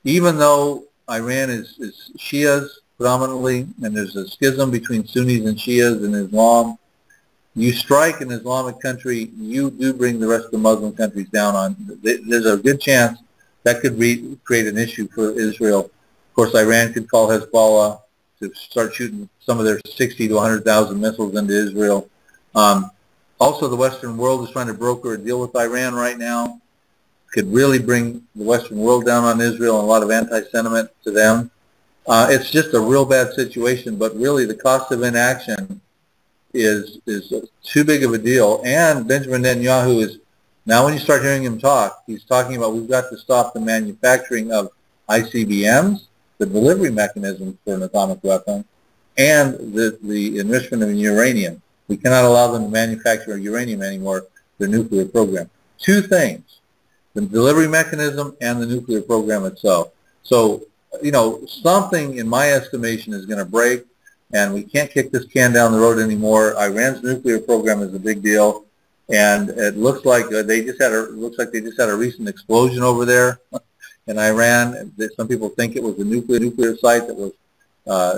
Even though Iran is Shias predominantly, and there's a schism between Sunnis and Shias in Islam, you strike an Islamic country, you do bring the rest of the Muslim countries down on. There's a good chance that could create an issue for Israel. Of course, Iran could call Hezbollah to start shooting some of their 60 to 100,000 missiles into Israel. Also, the Western world is trying to broker a deal with Iran right now. Could really bring the Western world down on Israel and a lot of anti-sentiment to them. It's just a real bad situation, but really the cost of inaction is too big of a deal. And Benjamin Netanyahu is, now when you start hearing him talk, he's talking about we've got to stop the manufacturing of ICBMs, the delivery mechanism for an atomic weapon, and the enrichment of uranium. We cannot allow them to manufacture uranium anymore, their nuclear program. Two things, the delivery mechanism and the nuclear program itself. So, you know, something in my estimation is going to break, and we can't kick this can down the road anymore. Iran's nuclear program is a big deal, and it looks like they just had a recent explosion over there in Iran. Some people think it was a nuclear site that was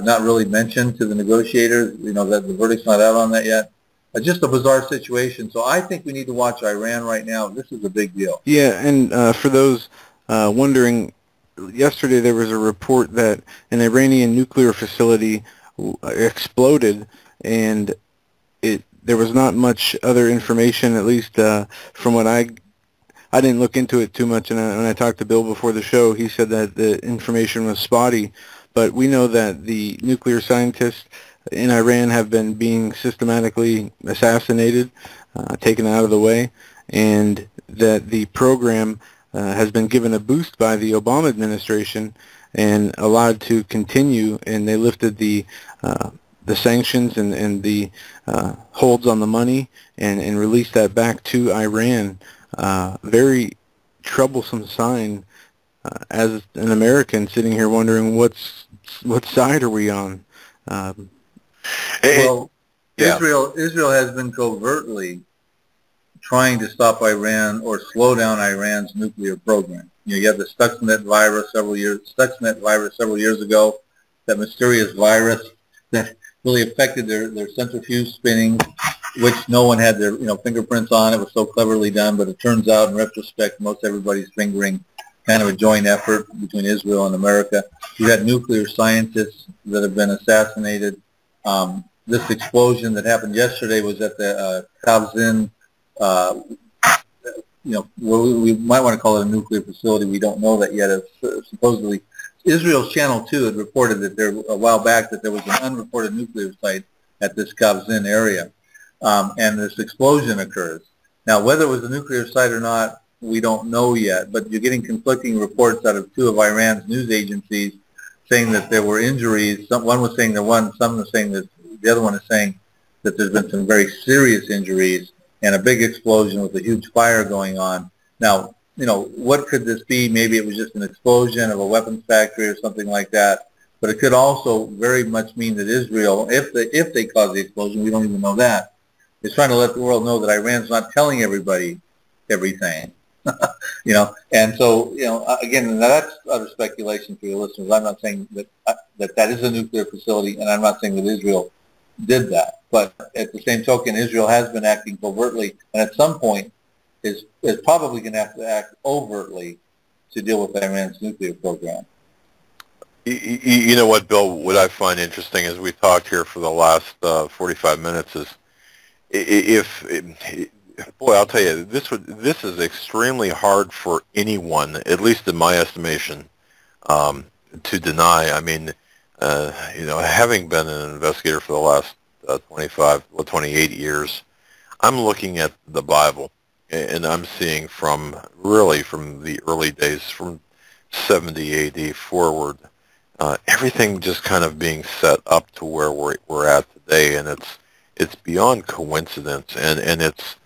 not really mentioned to the negotiators. You know, that the verdict's not out on that yet. Just a bizarre situation. So I think we need to watch Iran right now. This is a big deal. Yeah, and for those wondering, yesterday there was a report that an Iranian nuclear facility exploded, and there was not much other information, at least from what I didn't look into it too much, and when I talked to Bill before the show, he said that the information was spotty, but we know that the nuclear scientists in Iran have been being systematically assassinated, taken out of the way, and that the program has been given a boost by the Obama administration and allowed to continue, and they lifted the the sanctions and the holds on the money and release that back to Iran. Very troublesome sign as an American sitting here wondering what side are we on. Well, yeah. Israel has been covertly trying to stop Iran or slow down Iran's nuclear program. You have the Stuxnet virus several years ago, that mysterious virus that really affected their centrifuge spinning, which no one had their fingerprints on. It was so cleverly done, but it turns out in retrospect most everybody's fingering kind of a joint effort between Israel and America. You had nuclear scientists that have been assassinated. This explosion that happened yesterday was at the Kavzin, we might want to call it a nuclear facility. We don't know that yet. It's supposedly, Israel's Channel 2 had reported that a while back that there was an unreported nuclear site at this Kavzin area, and this explosion occurs. Now, whether it was a nuclear site or not, we don't know yet, but you're getting conflicting reports out of two of Iran's news agencies saying that there were injuries. One was saying there were, some are saying that the other one is saying that there's been some very serious injuries and a big explosion with a huge fire going on. Now, what could this be? Maybe it was just an explosion of a weapons factory or something like that. But it could also very much mean that Israel, if they caused the explosion, we don't even know that, is trying to let the world know that Iran's not telling everybody everything. And so, again, that's utter speculation for your listeners. I'm not saying that is a nuclear facility, and I'm not saying that Israel did that. But at the same token, Israel has been acting covertly, and at some point is probably going to have to act overtly to deal with Iran's nuclear program. You know what, Bill, what I find interesting as we talked here for the last 45 minutes is boy, I'll tell you, this is extremely hard for anyone, at least in my estimation, to deny. I mean, having been an investigator for the last 28 years, I'm looking at the Bible, and I'm seeing from the early days, from 70 AD forward, everything just kind of being set up to where we're at today, and it's beyond coincidence, and it's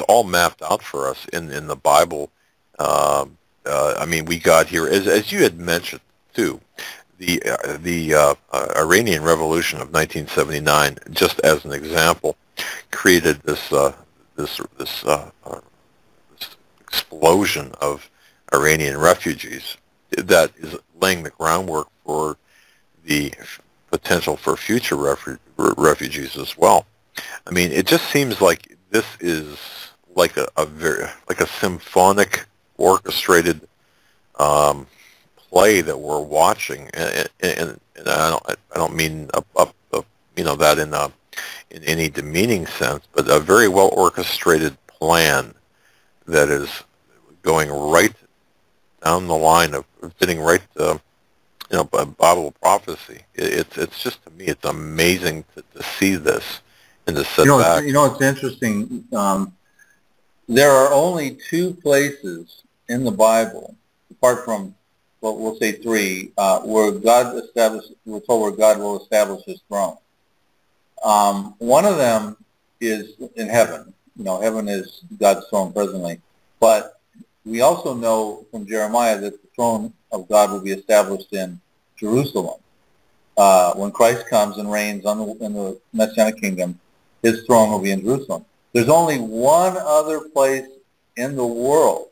all mapped out for us in the Bible. I mean, we got here, as you had mentioned too, the Iranian Revolution of 1979, just as an example, created this explosion of Iranian refugees that is laying the groundwork for the potential for future refugees as well. I mean, it just seems like this is like a symphonic, orchestrated play that we're watching, and I don't mean that in any demeaning sense, but a very well orchestrated plan that is going right down the line of fitting right to Bible prophecy. It's just, to me, it's amazing to see this and to sit back. It's interesting. There are only two places in the Bible, apart from, well, we'll say three, where we're told where God will establish His throne. One of them is in heaven. Heaven is God's throne presently. But we also know from Jeremiah that the throne of God will be established in Jerusalem. When Christ comes and reigns in the Messianic kingdom, His throne will be in Jerusalem. There's only one other place in the world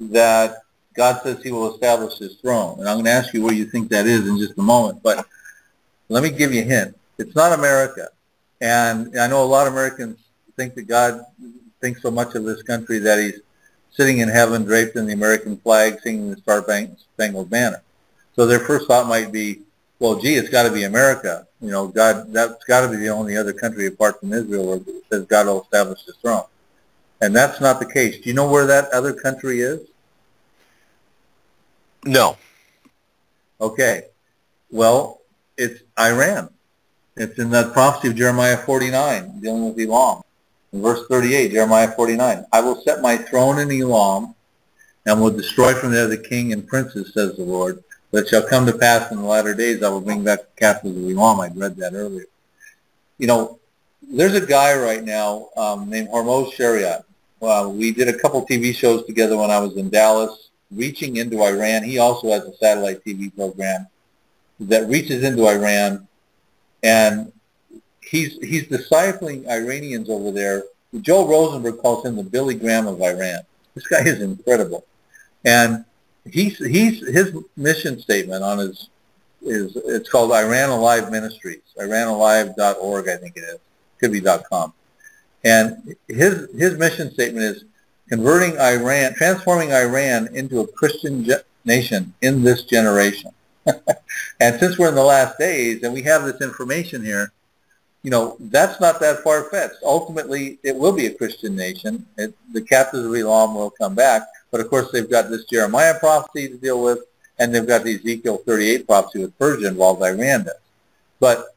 that God says He will establish His throne. And I'm going to ask you where you think that is in just a moment. But let me give you a hint. It's not America. And I know a lot of Americans think that God thinks so much of this country that He's sitting in heaven draped in the American flag singing the Star-Spangled Banner. So their first thought might be, well, gee, it's got to be America. God, that's got to be the only other country apart from Israel where it says God will establish His throne. And that's not the case. Do you know where that other country is? No. Okay. Well, it's Iran. It's in that prophecy of Jeremiah 49, dealing with Elam. In verse 38, Jeremiah 49, I will set my throne in Elam and will destroy from there the king and princes, says the Lord. But it shall come to pass in the latter days, I will bring back the captives of Elam. I'd read that earlier. You know, there's a guy right now named Hormoz Shariat. We did a couple TV shows together when I was in Dallas, reaching into Iran. He also has a satellite TV program that reaches into Iran, and he's discipling Iranians over there. Joel Rosenberg calls him the Billy Graham of Iran. This guy is incredible, and his mission statement on it's called Iran Alive Ministries, IranAlive.org, I think it is, could be .com, and his mission statement is transforming Iran into a Christian nation in this generation. And since we're in the last days and we have this information here, you know, that's not that far-fetched. Ultimately, it will be a Christian nation. The captives of Elam will come back. But, of course, they've got this Jeremiah prophecy to deal with, and they've got the Ezekiel 38 prophecy with Persia involved, Iran does. But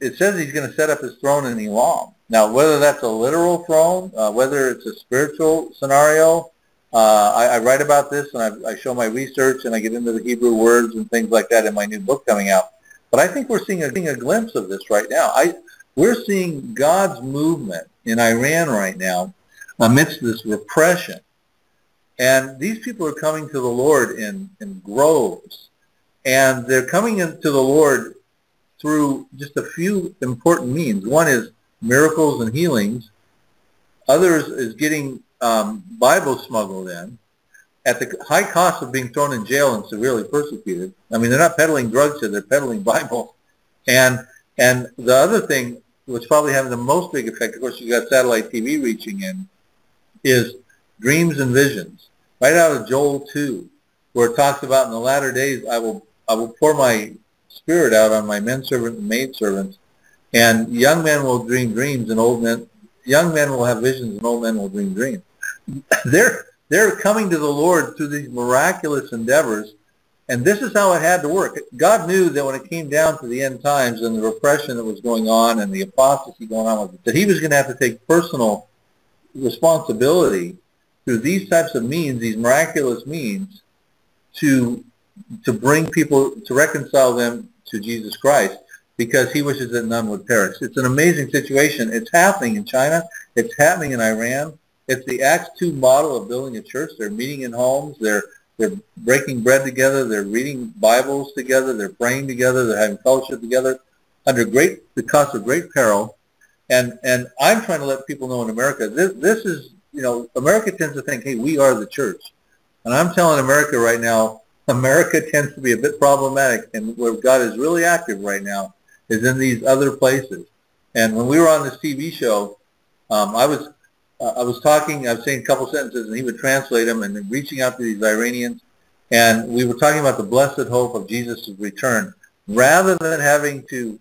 it says he's going to set up his throne in Elam. Now, whether that's a literal throne, whether it's a spiritual scenario, I write about this, and I show my research, and I get into the Hebrew words and things like that in my new book coming out. But I think we're seeing a glimpse of this right now. We're seeing God's movement in Iran right now amidst this repression. And these people are coming to the Lord in groves. And they're coming into the Lord through just a few important means. One is miracles and healings. Others is getting Bibles smuggled in at the high cost of being thrown in jail and severely persecuted. I mean, they're not peddling drugs here, they're peddling Bibles. And the other thing, which probably having the most big effect, of course, you got satellite TV reaching in, is dreams and visions. Right out of Joel 2, where it talks about in the latter days, I will pour my spirit out on my men servants and maid servants, and young men will dream dreams, and young men will have visions, and old men will dream dreams. They're coming to the Lord through these miraculous endeavors, and this is how it had to work. God knew that when it came down to the end times and the repression that was going on and the apostasy going on with it, that he was going to have to take personal responsibility through these types of means, these miraculous means, to bring people, to reconcile them to Jesus Christ, because he wishes that none would perish. It's an amazing situation. It's happening in China. It's happening in Iran. It's the Acts 2 model of building a church. They're meeting in homes. They're breaking bread together. They're reading Bibles together. They're praying together. They're having fellowship together under the cost of great peril. And I'm trying to let people know in America, this is, you know, America tends to think, hey, we are the church. And I'm telling America right now, America tends to be a bit problematic, and where God is really active right now is in these other places. And when we were on this TV show, I was talking, I was saying a couple sentences, and he would translate them, and reaching out to these Iranians, and we were talking about the blessed hope of Jesus' return, rather than having to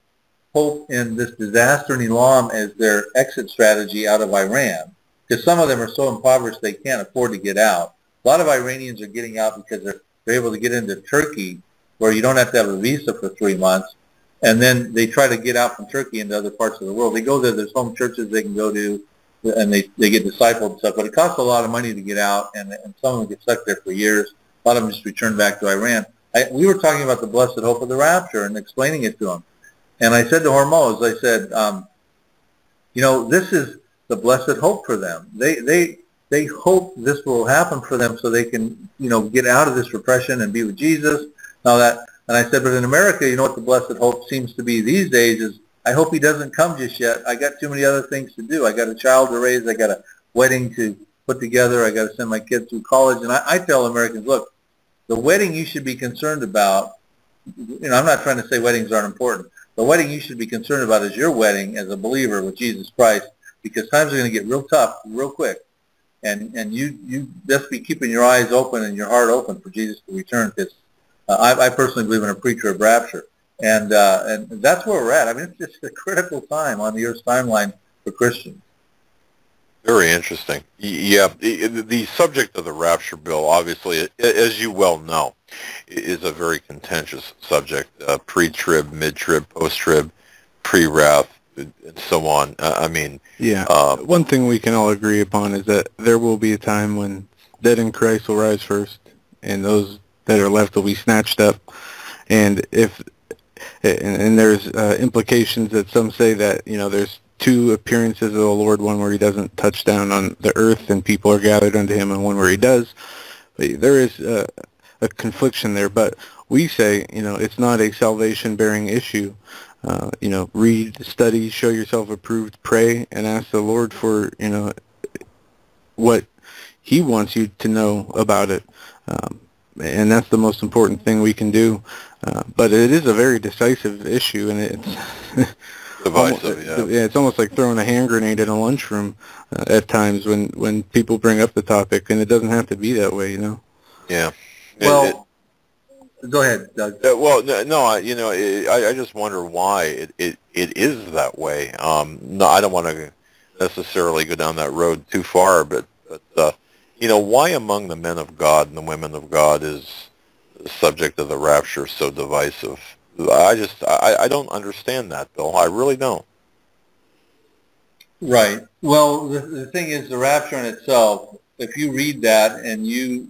hope in this disaster in Elam as their exit strategy out of Iran, because some of them are so impoverished they can't afford to get out. A lot of Iranians are getting out because they're able to get into Turkey, where you don't have to have a visa for 3 months, and then they try to get out from Turkey into other parts of the world. They go there, there's home churches they can go to, and they get discipled and stuff, but it costs a lot of money to get out, and some of them get stuck there for years. A lot of them just return back to Iran. We were talking about the blessed hope of the rapture and explaining it to them. And I said to Hormoz, I said, you know, this is the blessed hope for them. They hope this will happen for them so they can, you know, get out of this repression and be with Jesus. And I said, but in America, you know what the blessed hope seems to be these days is, I hope he doesn't come just yet. I got too many other things to do. I got a child to raise. I got a wedding to put together. I got to send my kids through college. And I tell Americans, look, the wedding you should be concerned about, you know, I'm not trying to say weddings aren't important. The wedding you should be concerned about is your wedding as a believer with Jesus Christ, because times are going to get real tough real quick. And you just be keeping your eyes open and your heart open for Jesus to return, because I personally believe in a pre-trib rapture. And that's where we're at. I mean, it's just a critical time on the Earth's timeline for Christians. Very interesting. Yeah, the subject of the rapture, Bill, obviously, as you well know, is a very contentious subject. Pre-trib, mid-trib, post-trib, pre-wrath, and so on. I mean... Yeah. One thing we can all agree upon is that there will be a time when dead in Christ will rise first, and those that are left will be snatched up. And and there's implications that some say that, there's two appearances of the Lord, one where he doesn't touch down on the earth and people are gathered unto him, and one where he does. But there is a confliction there. But we say, it's not a salvation-bearing issue. Read, study, show yourself approved, pray, and ask the Lord for, what he wants you to know about it. And that's the most important thing we can do. But it is a very decisive issue, and it's divisive. It's almost like throwing a hand grenade in a lunchroom at times when people bring up the topic, and it doesn't have to be that way, Yeah. Well, go ahead, Doug. Well, no, I just wonder why it is that way. No, I don't want to necessarily go down that road too far, but why among the men of God and the women of God is the subject of the rapture so divisive? I don't understand that, Bill. I really don't. Right. Well, the thing is, the rapture in itself, if you read that and you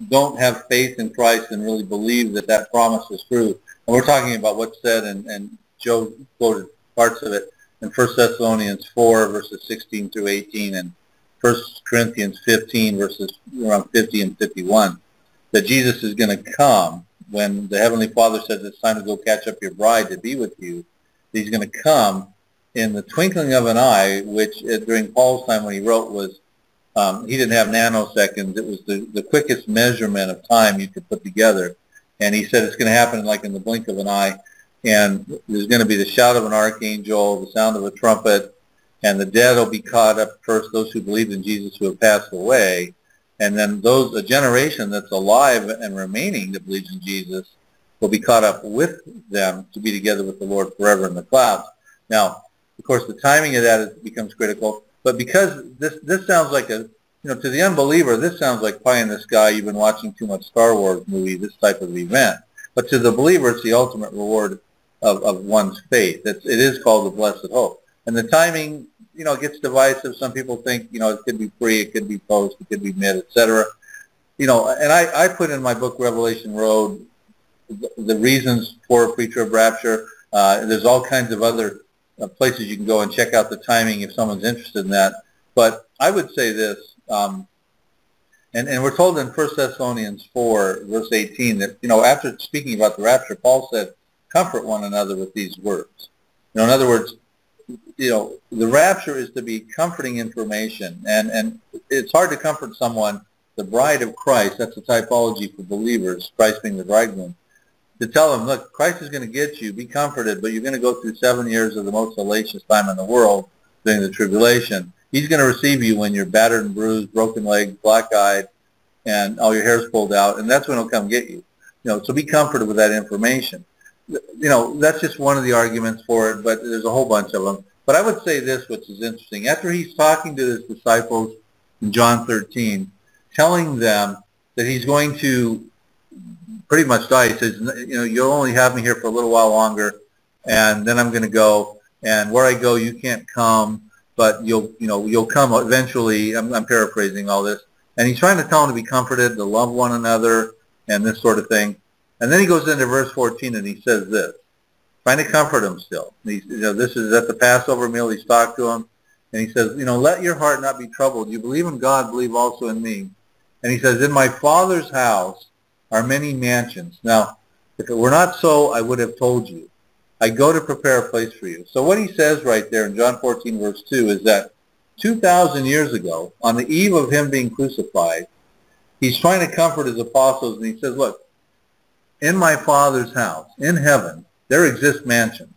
don't have faith in Christ and really believe that promise is true, and we're talking about what's said, and Joe quoted parts of it in 1 Thessalonians 4, verses 16 through 18, and 1 Corinthians 15, verses around 50 and 51, that Jesus is going to come when the Heavenly Father says it's time to go catch up your bride to be with you. He's going to come in the twinkling of an eye, which during Paul's time when he wrote was, he didn't have nanoseconds. It was the quickest measurement of time you could put together. And he said it's going to happen like in the blink of an eye. And there's going to be the shout of an archangel, the sound of a trumpet, and the dead will be caught up first, those who believed in Jesus who have passed away. And then a generation that's alive and remaining that believes in Jesus will be caught up with them to be together with the Lord forever in the clouds. Now, of course, the timing of that becomes critical. But because this sounds like to the unbeliever, this sounds like pie in the sky, you've been watching too much Star Wars movie, this type of event. But to the believer, it's the ultimate reward of one's faith. It is called the blessed hope. And the timing, gets divisive. Some people think, it could be pre, it could be post, it could be mid, etc. And I put in my book, Revelation Road, the reasons for a pre-trib rapture. There's all kinds of other places you can go and check out the timing if someone's interested in that. But I would say this, and we're told in 1 Thessalonians 4, verse 18, that, after speaking about the rapture, Paul said, comfort one another with these words. In other words, the rapture is to be comforting information, and it's hard to comfort someone, the bride of Christ, that's the typology for believers, Christ being the bridegroom, to tell them, look, Christ is going to get you, be comforted, but you're going to go through 7 years of the most hellacious time in the world during the tribulation. He's going to receive you when you're battered and bruised, broken legs, black-eyed, and all your hair's pulled out, and that's when he'll come get you. So be comforted with that information. That's just one of the arguments for it, but there's a whole bunch of them. But I would say this, which is interesting. After he's talking to his disciples in John 13, telling them that he's going to pretty much die, he says, you'll only have me here for a little while longer, and then I'm going to go, and where I go, you can't come, but you'll come eventually. I'm paraphrasing all this. And he's trying to tell them to be comforted, to love one another, and this sort of thing. And then he goes into verse 14 and he says this, trying to comfort him still. This is at the Passover meal. He's talked to him, and he says, let your heart not be troubled. You believe in God, believe also in me. And he says, in my Father's house are many mansions. Now, if it were not so, I would have told you. I go to prepare a place for you. So what he says right there in John 14, verse 2, is that 2,000 years ago, on the eve of him being crucified, he's trying to comfort his apostles, and he says, look, in my Father's house, in heaven, there exist mansions.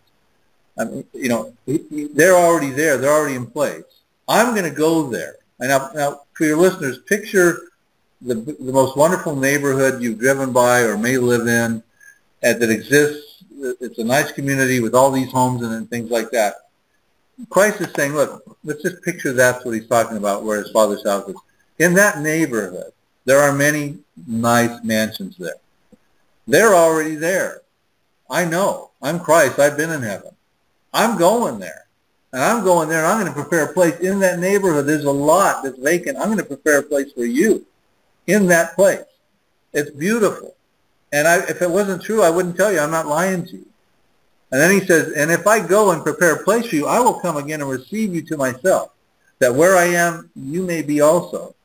They're already there. They're already in place. I'm going to go there. And now, for your listeners, picture the most wonderful neighborhood you've driven by or may live in that exists. It's a nice community with all these homes and things like that. Christ is saying, look, let's just picture that's what he's talking about, where his Father's house is. In that neighborhood, there are many nice mansions there. They're already there. I know. I'm Christ. I've been in heaven. I'm going there. And I'm going there, and I'm going to prepare a place. In that neighborhood, there's a lot that's vacant. I'm going to prepare a place for you in that place. It's beautiful. And if it wasn't true, I wouldn't tell you. I'm not lying to you. And then he says, and if I go and prepare a place for you, I will come again and receive you to myself, that where I am, you may be also.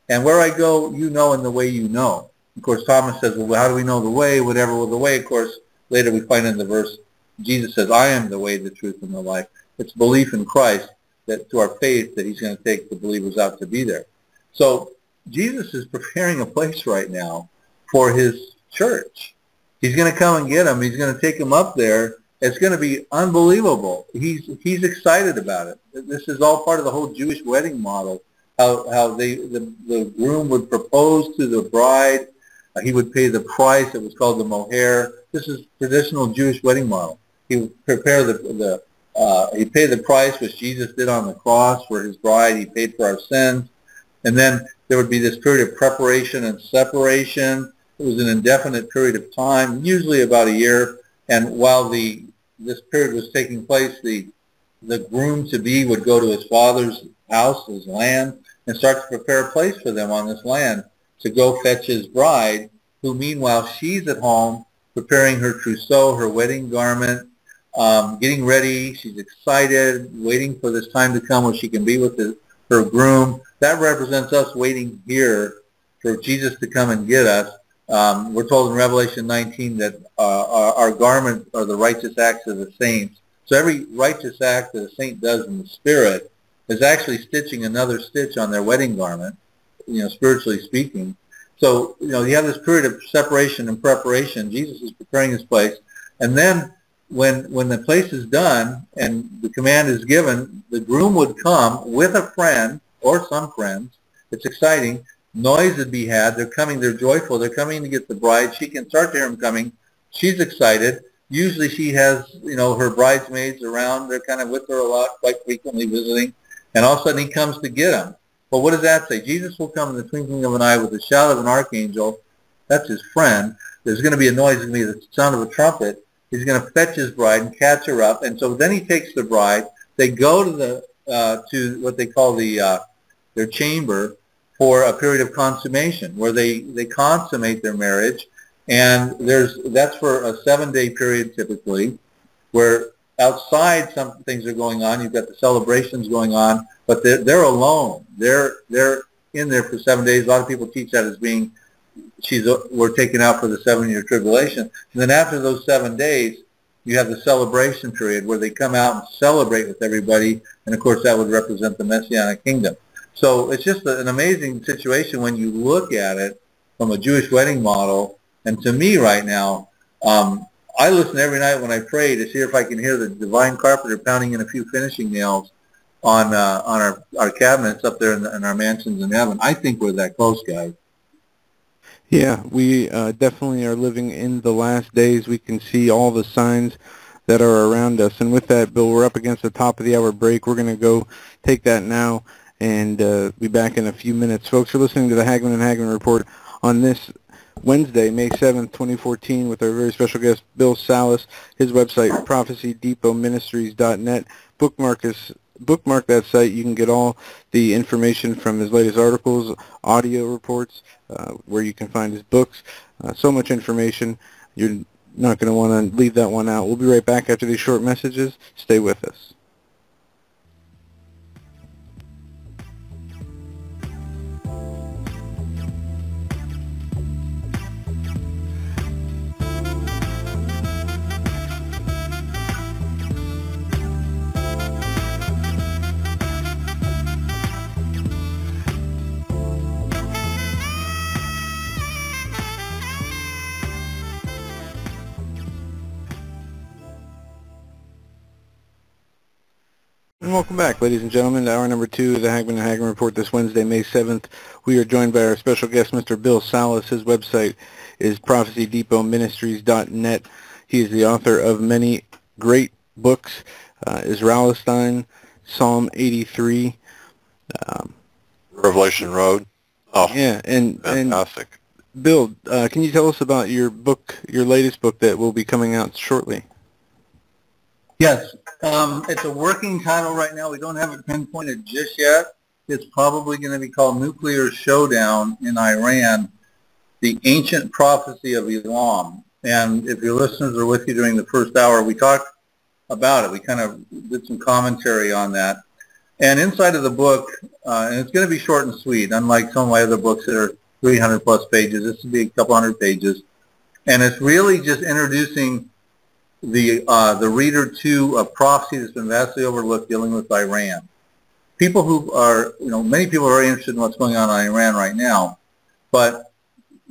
And where I go, you know, and the way you know. Of course, Thomas says, well, how do we know the way? Whatever well, the way, of course, later we find in the verse, Jesus says, I am the way, the truth, and the life. It's belief in Christ, that through our faith, that he's going to take the believers out to be there. So Jesus is preparing a place right now for his church. He's going to come and get them. He's going to take them up there. It's going to be unbelievable. He's excited about it. This is all part of the whole Jewish wedding model. How the groom would propose to the bride. He would pay the price. It was called the moher. This is traditional Jewish wedding model. He would prepare he paid the price, which Jesus did on the cross for his bride. He paid for our sins. And then there would be this period of preparation and separation. It was an indefinite period of time, usually about a year. And while this period was taking place, the groom-to-be would go to his father's house, his land, and start to prepare a place for them on this land to go fetch his bride, who meanwhile she's at home preparing her trousseau, her wedding garment, getting ready. She's excited, waiting for this time to come where she can be with her groom. That represents us waiting here for Jesus to come and get us. We're told in Revelation 19 that our garments are the righteous acts of the saints. So every righteous act that a saint does in the Spirit is actually stitching another stitch on their wedding garment, spiritually speaking. So, you have this period of separation and preparation. Jesus is preparing his place. And then when the place is done and the command is given, the groom would come with a friend or some friends. It's exciting. Noise would be had. They're coming. They're joyful. They're coming to get the bride. She can start to hear him coming. She's excited. Usually she has, her bridesmaids around. They're kind of with her a lot, quite frequently visiting. And all of a sudden he comes to get them. Well, what does that say? Jesus will come in the twinkling of an eye with the shout of an archangel. That's his friend. There's going to be a noise. There's going to be the sound of a trumpet. He's going to fetch his bride and catch her up. And so then he takes the bride. They go to what they call their chamber for a period of consummation, where they consummate their marriage. And that's for a 7-day period typically, where outside some things are going on. You've got the celebrations going on, but they're alone. They're in there for 7 days. A lot of people teach that as being we're taken out for the 7-year tribulation. And then after those 7 days, you have the celebration period where they come out and celebrate with everybody. And of course, that would represent the Messianic kingdom. So it's just an amazing situation when you look at it from a Jewish wedding model. And to me right now, I listen every night when I pray to see if I can hear the divine carpenter pounding in a few finishing nails on our cabinets up there in our mansions in heaven. I think we're that close, guys. Yeah, we definitely are living in the last days. We can see all the signs that are around us. And with that, Bill, we're up against the top of the hour break. We're going to go take that now and be back in a few minutes. Folks, you're listening to the Hagmann and Hagmann Report on this Wednesday, May 7th, 2014, with our very special guest, Bill Salus. His website, prophecydepotministries.net. Bookmark that site. You can get all the information from his latest articles, audio reports, where you can find his books. So much information. You're not going to want to leave that one out. We'll be right back after these short messages. Stay with us. And welcome back, ladies and gentlemen, to hour number 2 of the Hagmann and Hagmann Report this Wednesday, May 7th. We are joined by our special guest, Mr. Bill Salus. His website is prophecydepotministries.net. He is the author of many great books, Isralestine, Psalm 83. Revelation Road. Oh, yeah, and fantastic. And Bill, can you tell us about your book, your latest book that will be coming out shortly? Yes. It's a working title right now. We don't have it pinpointed just yet. It's probably going to be called Nuclear Showdown in Iran. the ancient prophecy of Elam. And if your listeners are with you during the first hour, we talked about it. We kind of did some commentary on that. And inside of the book, and it's going to be short and sweet, unlike some of my other books that are 300 plus pages. This will be a couple hundred pages. And it's really just introducing the reader to a prophecy that's been vastly overlooked dealing with Iran. People who are, many people are very interested in what's going on in Iran right now, but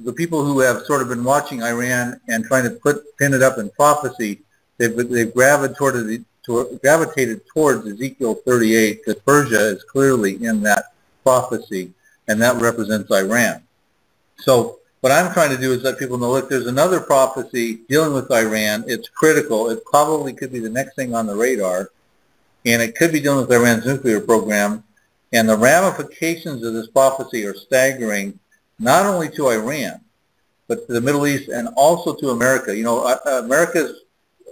the people who have sort of been watching Iran and trying to pin it up in prophecy, they've gravitated towards Ezekiel 38, because Persia is clearly in that prophecy, and that represents Iran. So what I'm trying to do is let people know, look, there's another prophecy dealing with Iran. It's critical. It probably could be the next thing on the radar, and it could be dealing with Iran's nuclear program. And the ramifications of this prophecy are staggering, not only to Iran, but to the Middle East and also to America.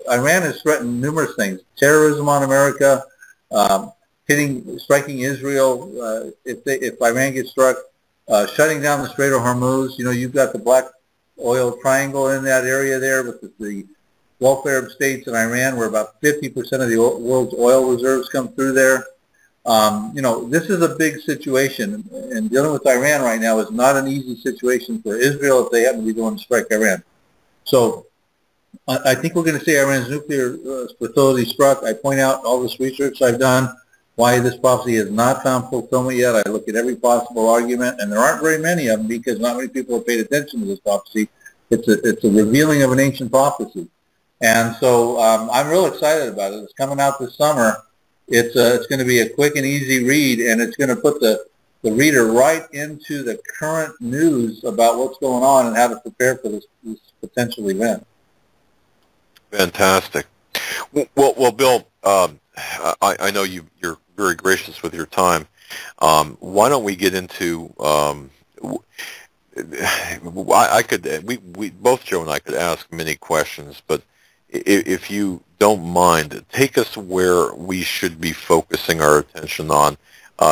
Iran has threatened numerous things: terrorism on America, striking Israel if Iran gets struck, shutting down the Strait of Hormuz. You've got the Black Oil Triangle in that area there with the Gulf Arab states and Iran, where about 50% of the world's oil reserves come through there. This is a big situation, and dealing with Iran right now is not an easy situation for Israel if they happen to be going to strike Iran. So I think we're going to see Iran's nuclear facility struck. I point out all this research I've done, why this prophecy has not found fulfillment yet. I look at every possible argument, and there aren't very many of them because not many people have paid attention to this prophecy. It's a revealing of an ancient prophecy. And so I'm real excited about it. It's coming out this summer. It's going to be a quick and easy read, and it's going to put the reader right into the current news about what's going on and how to prepare for this potential event. Fantastic. Well, Bill, I know you're very gracious with your time. Why don't we get into? We both Joe and I could ask many questions, but if you don't mind, take us where we should be focusing our attention on.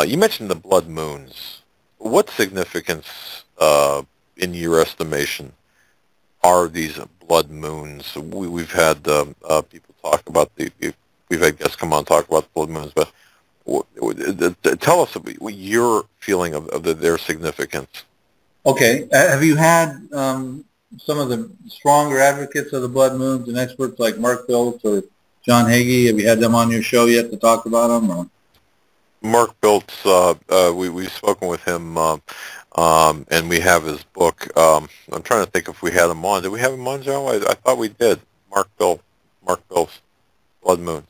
You mentioned the blood moons. What significance, in your estimation, are these blood moons? We've had people talk about we've had guests come on talk about the blood moons, but tell us your feeling of their significance. Okay. Have you had some of the stronger advocates of the blood moons and experts like Mark Biltz or John Hagee? Have you had them on your show yet to talk about them? Or? Mark Biltz, we've spoken with him, and we have his book. I'm trying to think if we had him on. Did we have him on, Joe? I thought we did. Mark Biltz, Blood Moons.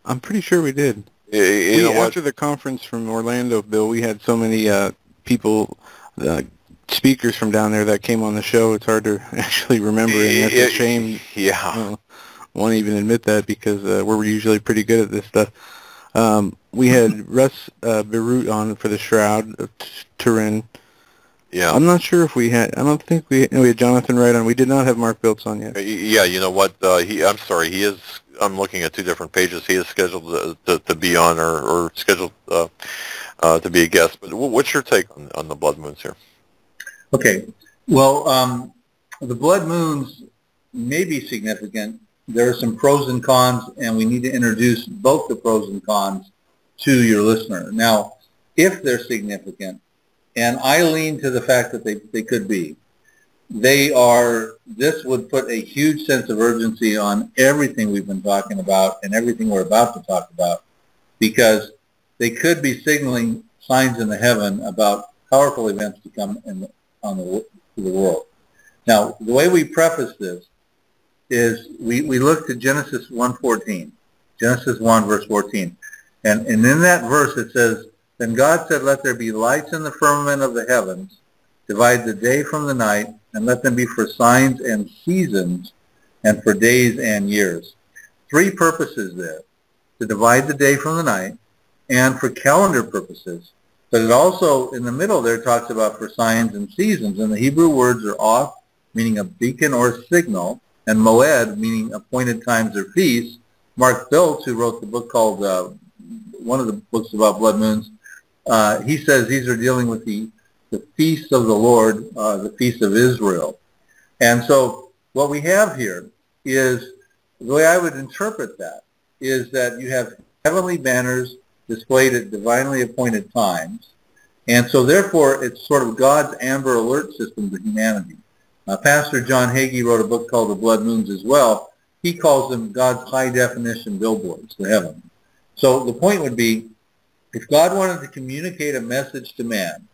I'm pretty sure we did. After the conference from Orlando, Bill, we had so many people, speakers from down there that came on the show. It's hard to actually remember, and that's a shame. Yeah. Won't even admit that because we're usually pretty good at this stuff. We had Russ Beirut on for the Shroud of Turin. Yeah. I'm not sure if we had. I don't think we had Jonathan Wright on. We did not have Mark Biltz on yet. Yeah, you know what? I'm sorry. He is. I'm looking at two different pages. He is scheduled to be on or scheduled to be a guest. But what's your take on the blood moons here? Okay. Well, the blood moons may be significant. There are some pros and cons, and we need to introduce both the pros and cons to your listener. Now, if they're significant, and I lean to the fact that they could be, this would put a huge sense of urgency on everything we've been talking about and everything we're about to talk about, because they could be signaling signs in the heaven about powerful events to come to the world. Now, the way we preface this is we looked at Genesis 1:14, Genesis 1 verse 14, and in that verse it says, "Then God said, let there be lights in the firmament of the heavens, divide the day from the night, and let them be for signs and seasons, and for days and years." Three purposes there: to divide the day from the night, and for calendar purposes. But it also, in the middle there, talks about for signs and seasons, and the Hebrew words are off, meaning a beacon or signal, and moed, meaning appointed times or feasts. Mark Biltz, who wrote the book called, one of the books about blood moons, he says these are dealing with the the feasts of the Lord, the feast of Israel. And so what we have here is, the way I would interpret that, is that you have heavenly banners displayed at divinely appointed times. And so therefore, it's sort of God's amber alert system to humanity. Pastor John Hagee wrote a book called The Blood Moons as well. He calls them God's high-definition billboards to heaven. So the point would be, if God wanted to communicate a message to man,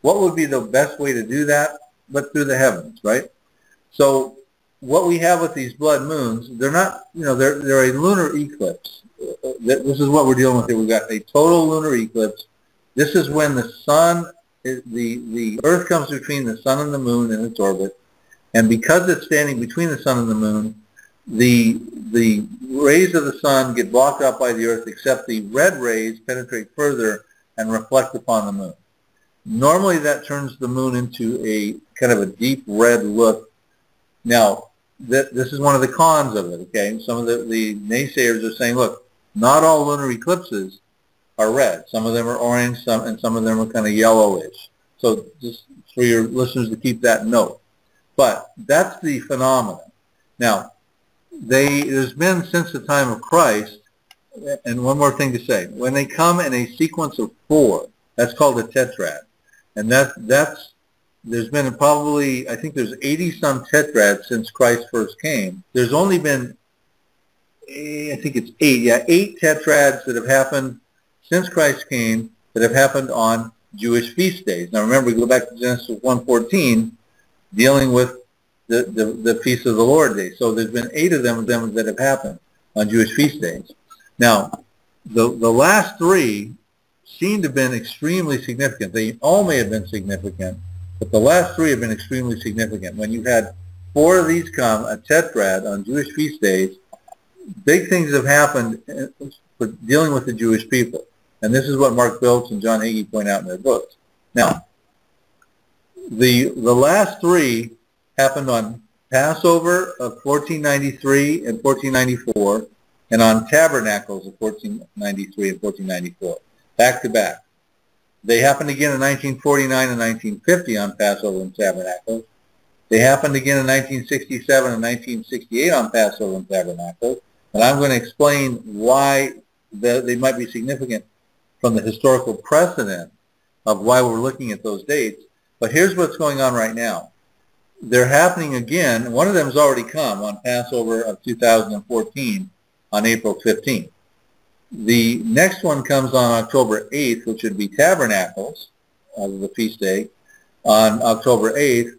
what would be the best way to do that? But through the heavens, right? So what we have with these blood moons, they're not, they're a lunar eclipse. This is what we're dealing with here. We've got a total lunar eclipse. This is when the sun, the Earth comes between the sun and the moon in its orbit, and because it's standing between the sun and the moon, the rays of the sun get blocked out by the Earth, except the red rays penetrate further and reflect upon the moon. Normally that turns the moon into a kind of a deep red look. Now, this is one of the cons of it, okay? Some of the naysayers are saying, look, not all lunar eclipses are red. Some of them are orange, and some of them are kind of yellowish. So just for your listeners to keep that note. But that's the phenomenon. Now, there's been since the time of Christ, and one more thing to say, when they come in a sequence of 4, that's called a tetrad. And there's been probably, I think there's 80-some tetrads since Christ first came. There's only been, I think it's 8 tetrads that have happened since Christ came that have happened on Jewish feast days. Now remember, we go back to Genesis 1:14, dealing with the Feast of the Lord Day. So there's been 8 of them that have happened on Jewish feast days. Now, the last 3 seem to have been extremely significant. They all may have been significant, but the last 3 have been extremely significant. When you had 4 of these come, a tetrad on Jewish feast days, big things have happened for dealing with the Jewish people. And this is what Mark Biltz and John Hagee point out in their books. Now, the last 3 happened on Passover of 1493 and 1494, and on Tabernacles of 1493 and 1494, back to back. They happened again in 1949 and 1950 on Passover and Tabernacles. They happened again in 1967 and 1968 on Passover and Tabernacles. And I'm going to explain why they might be significant from the historical precedent of why we're looking at those dates. But here's what's going on right now. They're happening again. One of them has already come on Passover of 2014 on April 15th. The next one comes on October 8th, which would be Tabernacles, the feast day, on October 8th.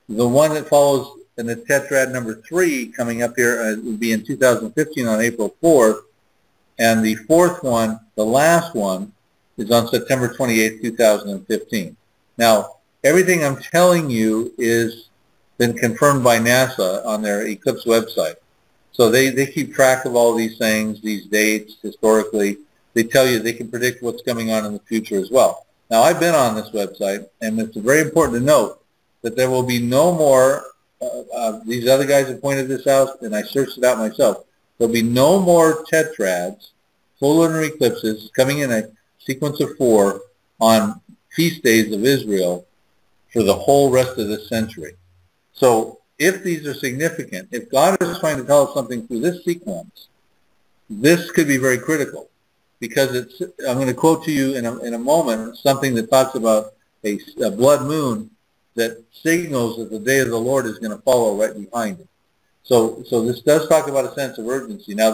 The one that follows in the tetrad number 3 coming up here would be in 2015 on April 4th. And the 4th one, the last one, is on September 28th, 2015. Now, everything I'm telling you is been confirmed by NASA on their Eclipse website. So they keep track of all these things, these dates, historically. They tell you they can predict what's coming on in the future as well. Now, I've been on this website, and it's very important to note that there will be no more, these other guys have pointed this out, and I searched it out myself. There'll be no more tetrads, full lunar eclipses, coming in a sequence of 4 on feast days of Israel for the whole rest of this century. So if these are significant, if God is trying to tell us something through this sequence, this could be very critical, because I'm going to quote to you in a moment something that talks about a blood moon that signals that the day of the Lord is going to follow right behind it. So this does talk about a sense of urgency. Now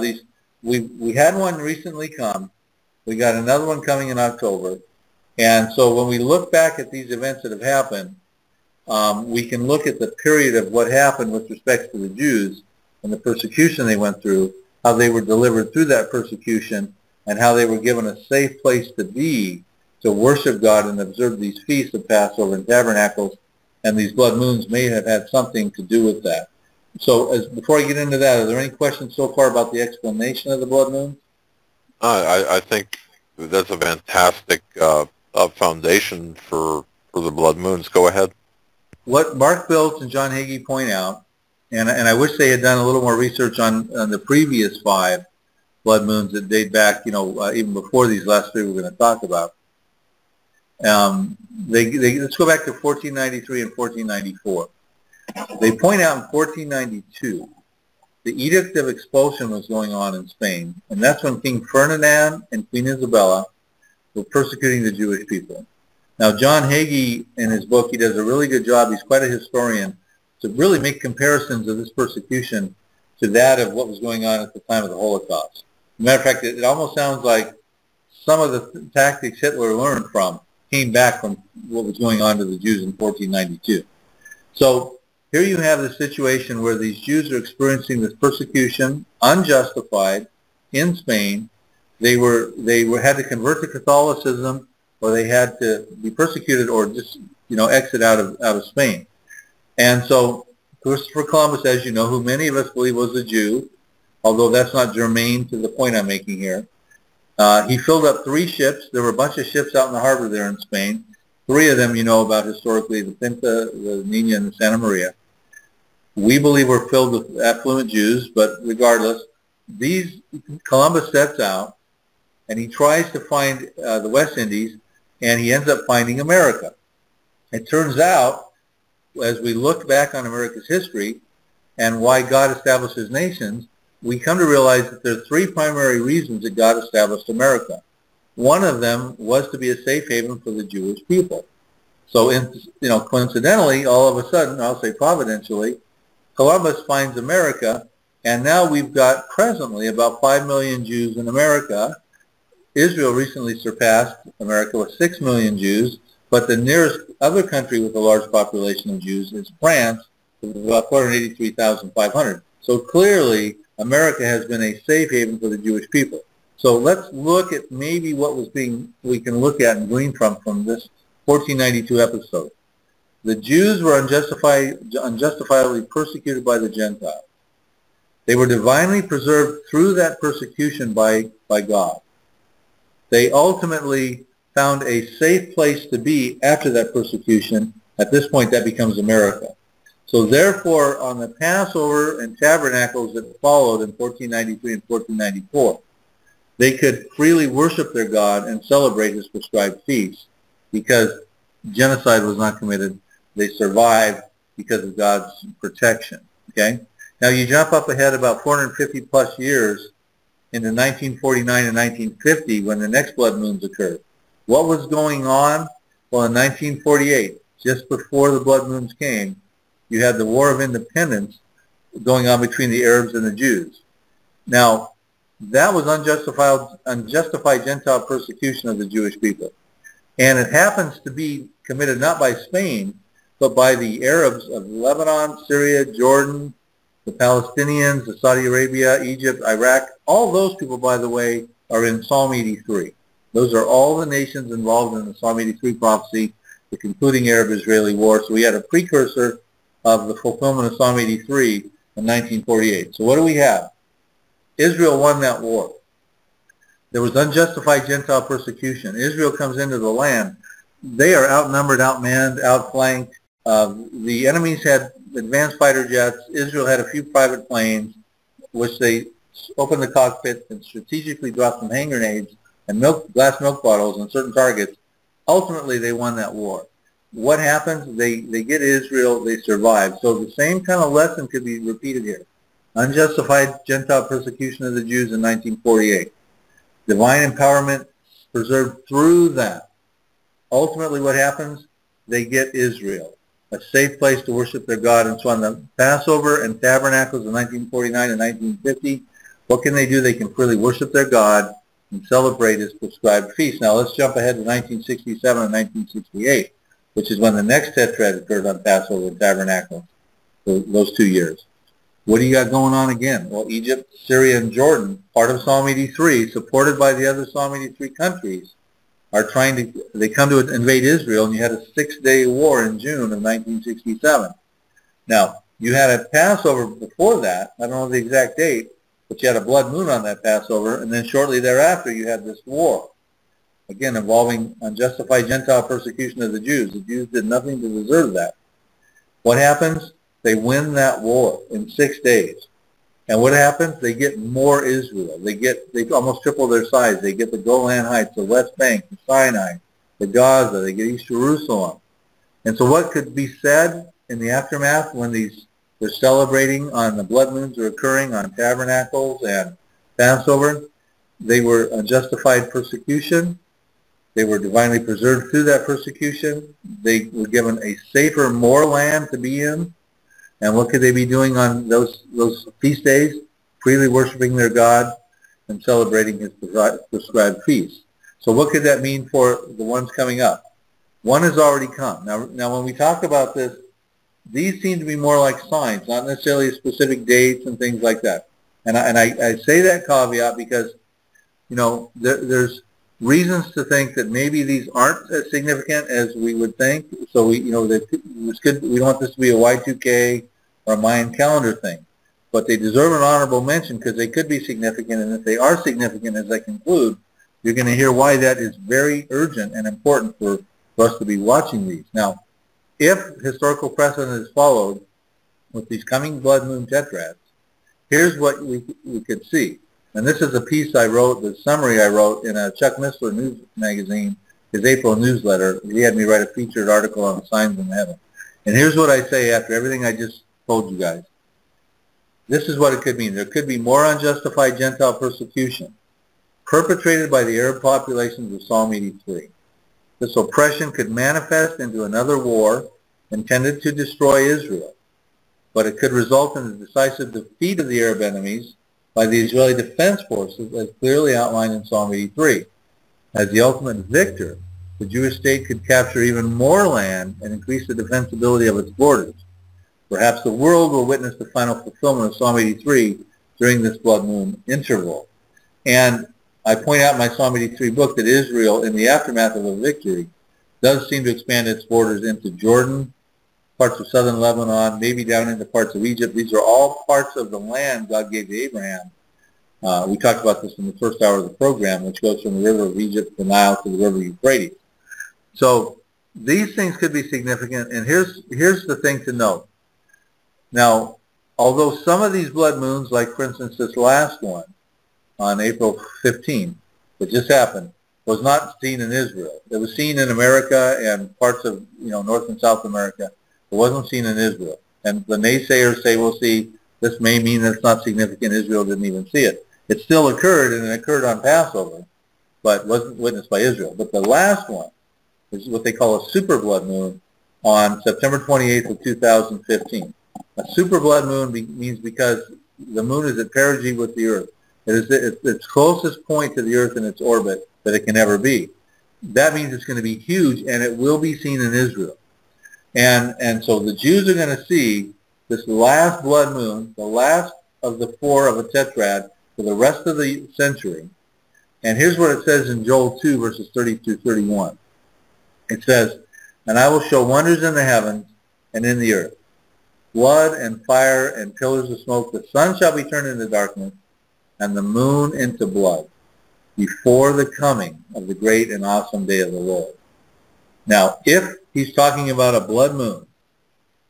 we had one recently come. We got another one coming in October. And so when we look back at these events that have happened, we can look at the period of what happened with respect to the Jews and the persecution they went through, how they were delivered through that persecution, and how they were given a safe place to be to worship God and observe these feasts of Passover and Tabernacles, and these blood moons may have had something to do with that. So before I get into that, are there any questions so far about the explanation of the blood moons? I think that's a fantastic foundation for the blood moons. Go ahead. What Mark Biltz and John Hagee point out, and I wish they had done a little more research on the previous 5 blood moons that date back, even before these last 3 we're going to talk about, Let's go back to 1493 and 1494. They point out in 1492 the Edict of Expulsion was going on in Spain, and that's when King Ferdinand and Queen Isabella were persecuting the Jewish people. Now, John Hagee, in his book, he does a really good job. He's quite a historian to really make comparisons of this persecution to that of what was going on at the time of the Holocaust. As a matter of fact, it almost sounds like some of the tactics Hitler learned from came back from what was going on to the Jews in 1492. So here you have the situation where these Jews are experiencing this persecution, unjustified, in Spain. They had to convert to Catholicism, or they had to be persecuted, or just exit out of Spain. And so Christopher Columbus, as you know, who many of us believe was a Jew, although that's not germane to the point I'm making here, he filled up 3 ships. There were a bunch of ships out in the harbor there in Spain. 3 of them you know about historically, the Pinta, the Nina, and the Santa Maria. We believe were filled with affluent Jews, but regardless, Columbus sets out, and he tries to find the West Indies, and he ends up finding America. It turns out, as we look back on America's history and why God established his nations, we come to realize that there are 3 primary reasons that God established America. One of them was to be a safe haven for the Jewish people. So, coincidentally, all of a sudden, I'll say providentially, Columbus finds America, and now we've got presently about 5 million Jews in America. Israel recently surpassed America with 6 million Jews, but the nearest other country with a large population of Jews is France, with about 483,500. So clearly, America has been a safe haven for the Jewish people. So let's look at maybe what we can look at and glean from this 1492 episode. The Jews were unjustifiably persecuted by the Gentiles. They were divinely preserved through that persecution by God. They ultimately found a safe place to be after that persecution. At this point, that becomes America. So therefore, on the Passover and Tabernacles that followed in 1493 and 1494, they could freely worship their God and celebrate his prescribed feasts because genocide was not committed. They survived because of God's protection. Okay? Now you jump up ahead about 450 plus years into 1949 and 1950 when the next blood moons occurred. What was going on? Well, in 1948, just before the blood moons came, you had the War of Independence going on between the Arabs and the Jews. Now, that was unjustified Gentile persecution of the Jewish people. And it happens to be committed not by Spain, but by the Arabs of Lebanon, Syria, Jordan, the Palestinians, the Saudi Arabia, Egypt, Iraq. All those people, by the way, are in Psalm 83. Those are all the nations involved in the Psalm 83 prophecy, the concluding Arab-Israeli war. So we had a precursor of the fulfillment of Psalm 83 in 1948. So what do we have? Israel won that war. There was unjustified Gentile persecution. Israel comes into the land. They are outnumbered, outmanned, outflanked. The enemies had advanced fighter jets. Israel had a few private planes, which they opened the cockpit and strategically dropped some hand grenades and glass milk bottles on certain targets. Ultimately, they won that war. What happens? They get Israel. They survive. So the same kind of lesson could be repeated here. Unjustified Gentile persecution of the Jews in 1948. Divine empowerment preserved through that. Ultimately, what happens? They get Israel, a safe place to worship their God. And so on the Passover and Tabernacles in 1949 and 1950, what can they do? They can freely worship their God and celebrate his prescribed feast. Now let's jump ahead to 1967 and 1968, which is when the next tetrad occurred on Passover and Tabernacles, those 2 years. What do you got going on again? Well, Egypt, Syria, and Jordan, part of Psalm 83, supported by the other Psalm 83 countries, they come to invade Israel, and you had a 6-day war in June of 1967. Now, you had a Passover before that. I don't know the exact date, but you had a blood moon on that Passover, and then shortly thereafter you had this war, again involving unjustified Gentile persecution of the Jews. The Jews did nothing to deserve that. What happens? They win that war in 6 days. And what happens? They get more Israel. They almost triple their size. They get the Golan Heights, the West Bank, the Sinai, get Gaza, they get East Jerusalem. And so what could be said in the aftermath when they're celebrating on the blood moons are occurring on tabernacles and Passover? They were unjustified persecution. They were divinely preserved through that persecution. They were given a safer, more land to be in. And what could they be doing on those feast days? Freely worshiping their God and celebrating his prescribed feasts. So what could that mean for the ones coming up? One has already come. Now when we talk about this, these seem to be more like signs, not necessarily specific dates and things like that. And I say that caveat because, there's reasons to think that maybe these aren't as significant as we would think. So we don't want this to be a Y2K or a Mayan calendar thing. But they deserve an honorable mention because they could be significant. And if they are significant, as I conclude, you're going to hear why that is very urgent and important for us to be watching these. Now, if historical precedent is followed with these coming blood moon tetrads, here's what we could see. And this is a piece I wrote, the summary I wrote in a Chuck Missler news magazine, his April newsletter. He had me write a featured article on signs in heaven. And here's what I say after everything I just told you guys. This is what it could mean. There could be more unjustified Gentile persecution perpetrated by the Arab populations of Psalm 83. This oppression could manifest into another war intended to destroy Israel, but it could result in the decisive defeat of the Arab enemies by the Israeli Defense Forces, as clearly outlined in Psalm 83. As the ultimate victor, the Jewish state could capture even more land and increase the defensibility of its borders. Perhaps the world will witness the final fulfillment of Psalm 83 during this blood moon interval. And I point out in my Psalm 83 book that Israel, in the aftermath of a victory, does seem to expand its borders into Jordan, parts of southern Lebanon, maybe down into parts of Egypt. These are all parts of the land God gave to Abraham. We talked about this in the first hour of the program, which goes from the river of Egypt, the Nile, to the river Euphrates. So these things could be significant, and here's the thing to note. Now, although some of these blood moons, like for instance this last one on April 15th, that just happened, was not seen in Israel. It was seen in America and parts of North and South America. It wasn't seen in Israel. And the naysayers say, well, see, this may mean that it's not significant. Israel didn't even see it. It still occurred, and it occurred on Passover, but wasn't witnessed by Israel. But the last one is what they call a super blood moon on September 28th of 2015. A super blood moon means because the moon is at perigee with the Earth. It is its closest point to the Earth in its orbit that it can ever be. That means it's going to be huge, and it will be seen in Israel. And so the Jews are going to see this last blood moon, the last of the four of a tetrad, for the rest of the century. And here's what it says in Joel 2, verses 30 through 31. It says, "And I will show wonders in the heavens and in the earth, blood and fire and pillars of smoke. The sun shall be turned into darkness, and the moon into blood, before the coming of the great and awesome day of the Lord." Now, if he's talking about a blood moon,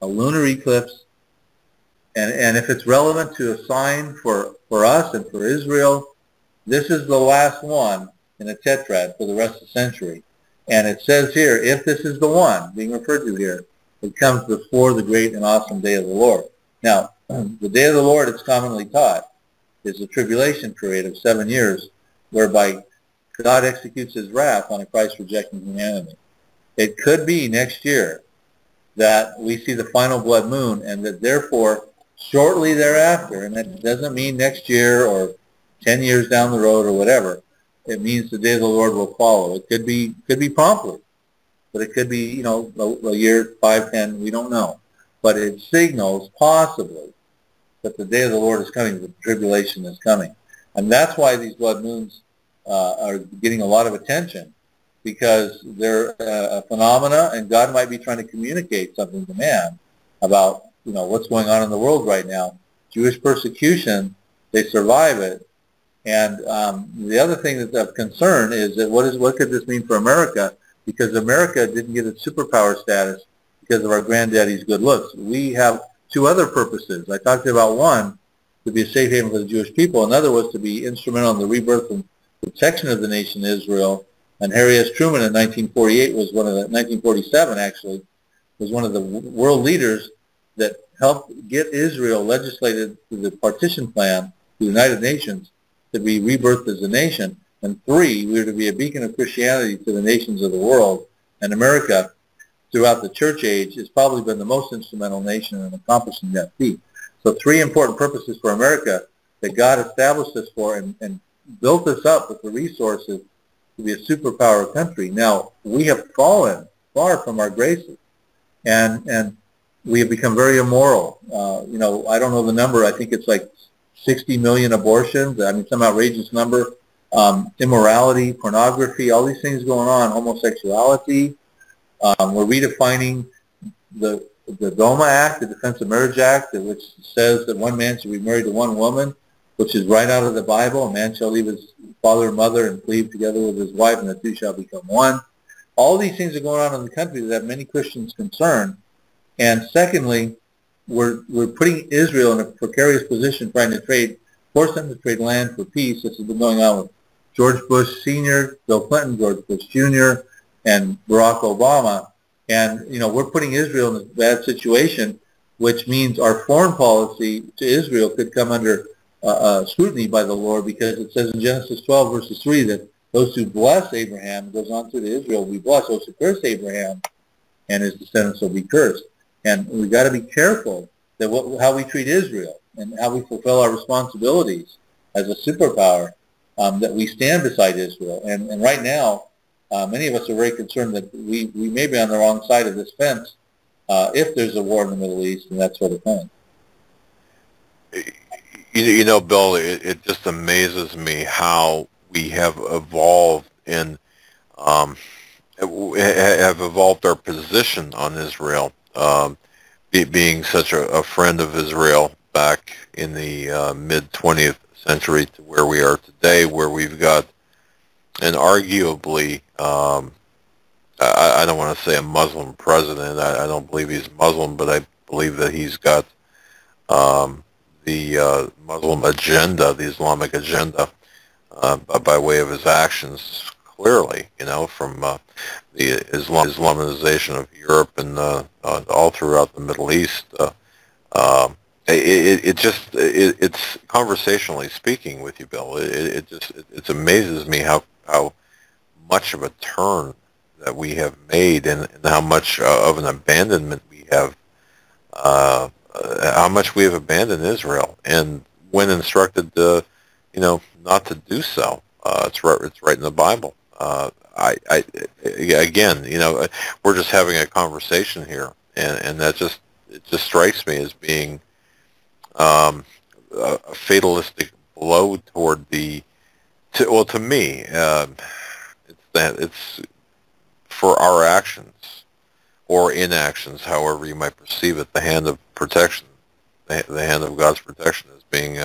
a lunar eclipse, and if it's relevant to a sign for us and for Israel, this is the last one in a tetrad for the rest of the century. And it says here, if this is the one being referred to here, it comes before the great and awesome day of the Lord. Now, the day of the Lord, it's commonly taught, is a tribulation period of 7 years, whereby God executes his wrath on a Christ-rejecting humanity. It could be next year that we see the final blood moon, and that therefore, shortly thereafter, and that doesn't mean next year or 10 years down the road or whatever, it means the day of the Lord will follow. It could be promptly, but it could be, a year, 5, 10, we don't know. But it signals possibly that the day of the Lord is coming, the tribulation is coming. And that's why these blood moons are getting a lot of attention, because they're a phenomena, and God might be trying to communicate something to man about, what's going on in the world right now. Jewish persecution, they survive it. And the other thing that's of concern is that what could this mean for America? Because America didn't get its superpower status because of our granddaddy's good looks. We have two other purposes. I talked about one, to be a safe haven for the Jewish people. Another was to be instrumental in the rebirth and protection of the nation Israel And Harry S. Truman in 1948 was 1947 actually, was one of the world leaders that helped get Israel legislated through the partition plan, the United Nations, to be rebirthed as a nation. And 3, we were to be a beacon of Christianity to the nations of the world. And America, throughout the church age, has probably been the most instrumental nation in accomplishing that feat. So 3 important purposes for America that God established us for and built us up with the resources to be a superpower country. Now, we have fallen far from our graces, and we have become very immoral. I don't know the number. I think it's like 60 million abortions. I mean, some outrageous number. Immorality, pornography, all these things going on, homosexuality. We're redefining the DOMA Act, the Defense of Marriage Act, which says that one man should be married to one woman, which is right out of the Bible. A man shall leave his father and mother and cleave together with his wife, and the two shall become one. All these things are going on in the country that have many Christians concerned. And secondly, we're putting Israel in a precarious position, trying to force them to trade land for peace. This has been going on with George Bush Sr., Bill Clinton, George Bush Jr., and Barack Obama. And, we're putting Israel in a bad situation, which means our foreign policy to Israel could come under scrutiny by the Lord, because it says in Genesis 12, verses 3, that those who bless Abraham, goes on through to Israel, will be blessed. Those who curse Abraham and his descendants will be cursed. And we've got to be careful that how we treat Israel and how we fulfill our responsibilities as a superpower, that we stand beside Israel. And right now, many of us are very concerned that we may be on the wrong side of this fence if there's a war in the Middle East and that sort of thing. Bill, it just amazes me how we have evolved have evolved our position on Israel, being such a friend of Israel back in the mid-20th century to where we are today, where we've got an arguably, I don't want to say a Muslim president. I don't believe he's Muslim, but I believe that he's got the Muslim agenda, the Islamic agenda, by way of his actions, clearly, from the Islamization of Europe and all throughout the Middle East. It's conversationally speaking with you, Bill. It amazes me how much of a turn that we have made, and how much of an abandonment we have. How much we have abandoned Israel, and when instructed, not to do so. It's right in the Bible. Again, we're just having a conversation here, and it just strikes me as being a fatalistic blow toward to me, it's for our actions or inactions, however you might perceive it, the hand of protection, the hand of God's protection is being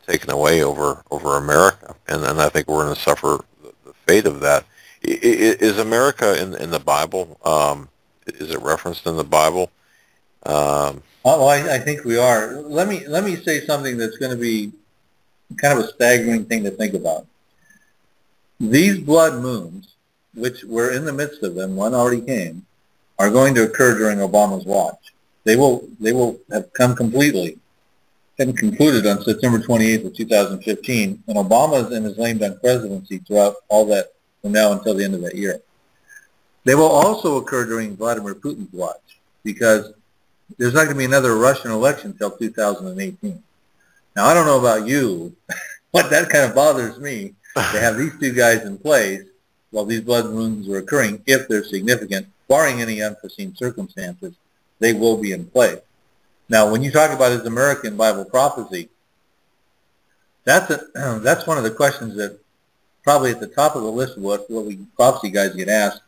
taken away over America, and I think we're going to suffer the fate of that. Is America in the Bible? Is it referenced in the Bible? I think we are. Let me say something that's going to be kind of a staggering thing to think about. These blood moons, which we're in the midst of them, one already came, are going to occur during Obama's watch. They will have come completely and concluded on September 28th of 2015, and Obama's in his lame duck presidency throughout all that from now until the end of that year. They will also occur during Vladimir Putin's watch, because there's not going to be another Russian election until 2018. Now, I don't know about you, but that kind of bothers me to have these two guys in place while these blood moons are occurring. If they're significant, barring any unforeseen circumstances, they will be in place. Now, when you talk about his American Bible prophecy, that's one of the questions that probably at the top of the list of what we prophecy guys get asked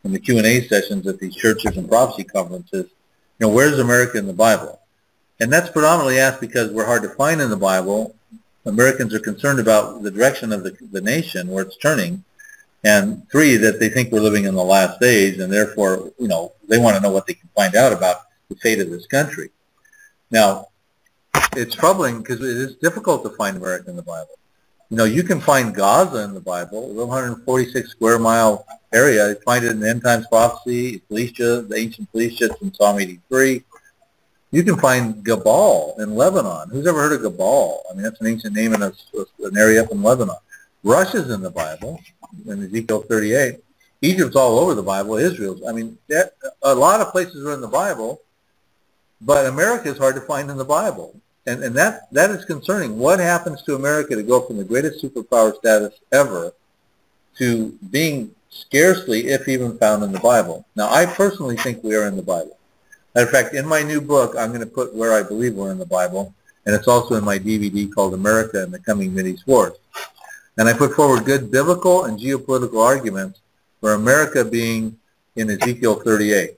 in the Q&A sessions at these churches and prophecy conferences. Where's America in the Bible? And that's predominantly asked because we're hard to find in the Bible. Americans are concerned about the direction of the nation, where it's turning. And 3, that they think we're living in the last days, and therefore, they want to know what they can find out about the fate of this country. Now, it's troubling because it is difficult to find America in the Bible. You know, you can find Gaza in the Bible, a 146 square mile area. You find it in the End Times Prophecy, Philistia, the ancient Philistia in Psalm 83. You can find Gabal in Lebanon. Who's ever heard of Gabal? I mean, that's an ancient name in an area up in Lebanon. Russia's in the Bible, in Ezekiel 38. Egypt's all over the Bible. Israel's. I mean, a lot of places are in the Bible, but America is hard to find in the Bible. And that is concerning. What happens to America to go from the greatest superpower status ever to being scarcely, if even, found in the Bible? Now, I personally think we are in the Bible. Matter of fact, in my new book, I'm going to put where I believe we're in the Bible, and it's also in my DVD called America and the Coming Mideast Wars. And I put forward good biblical and geopolitical arguments for America being in Ezekiel 38,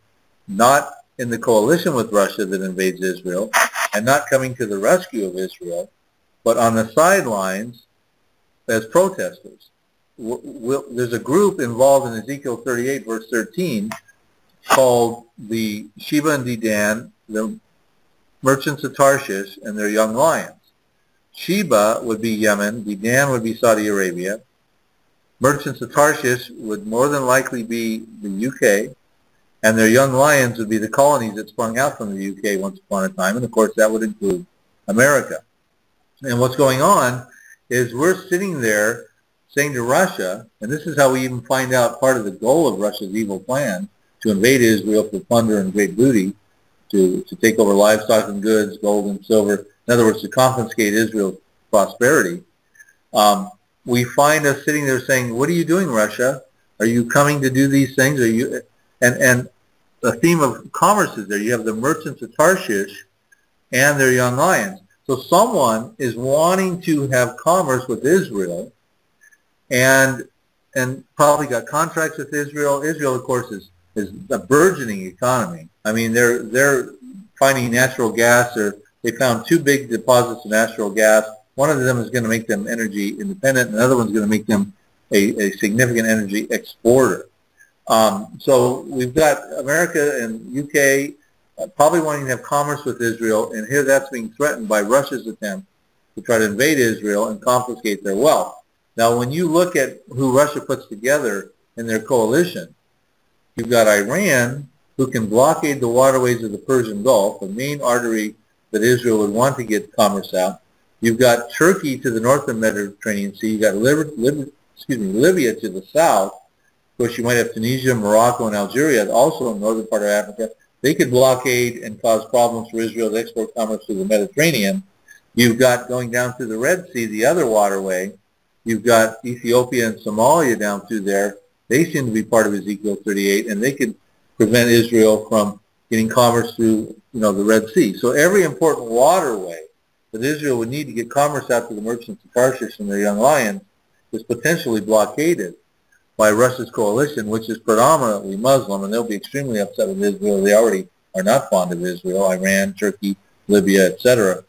not in the coalition with Russia that invades Israel, and not coming to the rescue of Israel, but on the sidelines as protesters. There's a group involved in Ezekiel 38, verse 13, called the Sheba and Dedan, the merchants of Tarshish, and their young lions. Sheba would be Yemen, Dedan would be Saudi Arabia. Merchants of Tarshish would more than likely be the UK, and their young lions would be the colonies that sprung out from the UK once upon a time, and of course that would include America. And what's going on is we're sitting there saying to Russia, and this is how we even find out part of the goal of Russia's evil plan, to invade Israel for plunder and great booty, to take over livestock and goods, gold and silver, in other words, to confiscate Israel's prosperity. We find us sitting there saying, what are you doing, Russia? Are you coming to do these things? Are you? And the theme of commerce is there. You have the merchants of Tarshish and their young lions. So someone is wanting to have commerce with Israel and probably got contracts with Israel. Israel, of course, is a burgeoning economy. I mean, they're finding natural gas. They found 2 big deposits of natural gas. One of them is going to make them energy independent. And the other one's going to make them a significant energy exporter. So we've got America and UK probably wanting to have commerce with Israel, and here that's being threatened by Russia's attempt to try to invade Israel and confiscate their wealth. Now, when you look at who Russia puts together in their coalition, you've got Iran, who can blockade the waterways of the Persian Gulf, the main artery that Israel would want to get commerce out. You've got Turkey to the north of the Mediterranean Sea. You've got Libya to the south. Of course, you might have Tunisia, Morocco, and Algeria, also in the northern part of Africa. They could blockade and cause problems for Israel to export commerce to the Mediterranean. You've got going down through the Red Sea, the other waterway. You've got Ethiopia and Somalia down through there. They seem to be part of Ezekiel 38, and they could prevent Israel from getting commerce through, the Red Sea. So every important waterway that Israel would need to get commerce out to the merchants of Tarshish and their young lions is potentially blockaded by Russia's coalition, which is predominantly Muslim, and they'll be extremely upset with Israel. They already are not fond of Israel, Iran, Turkey, Libya, etc.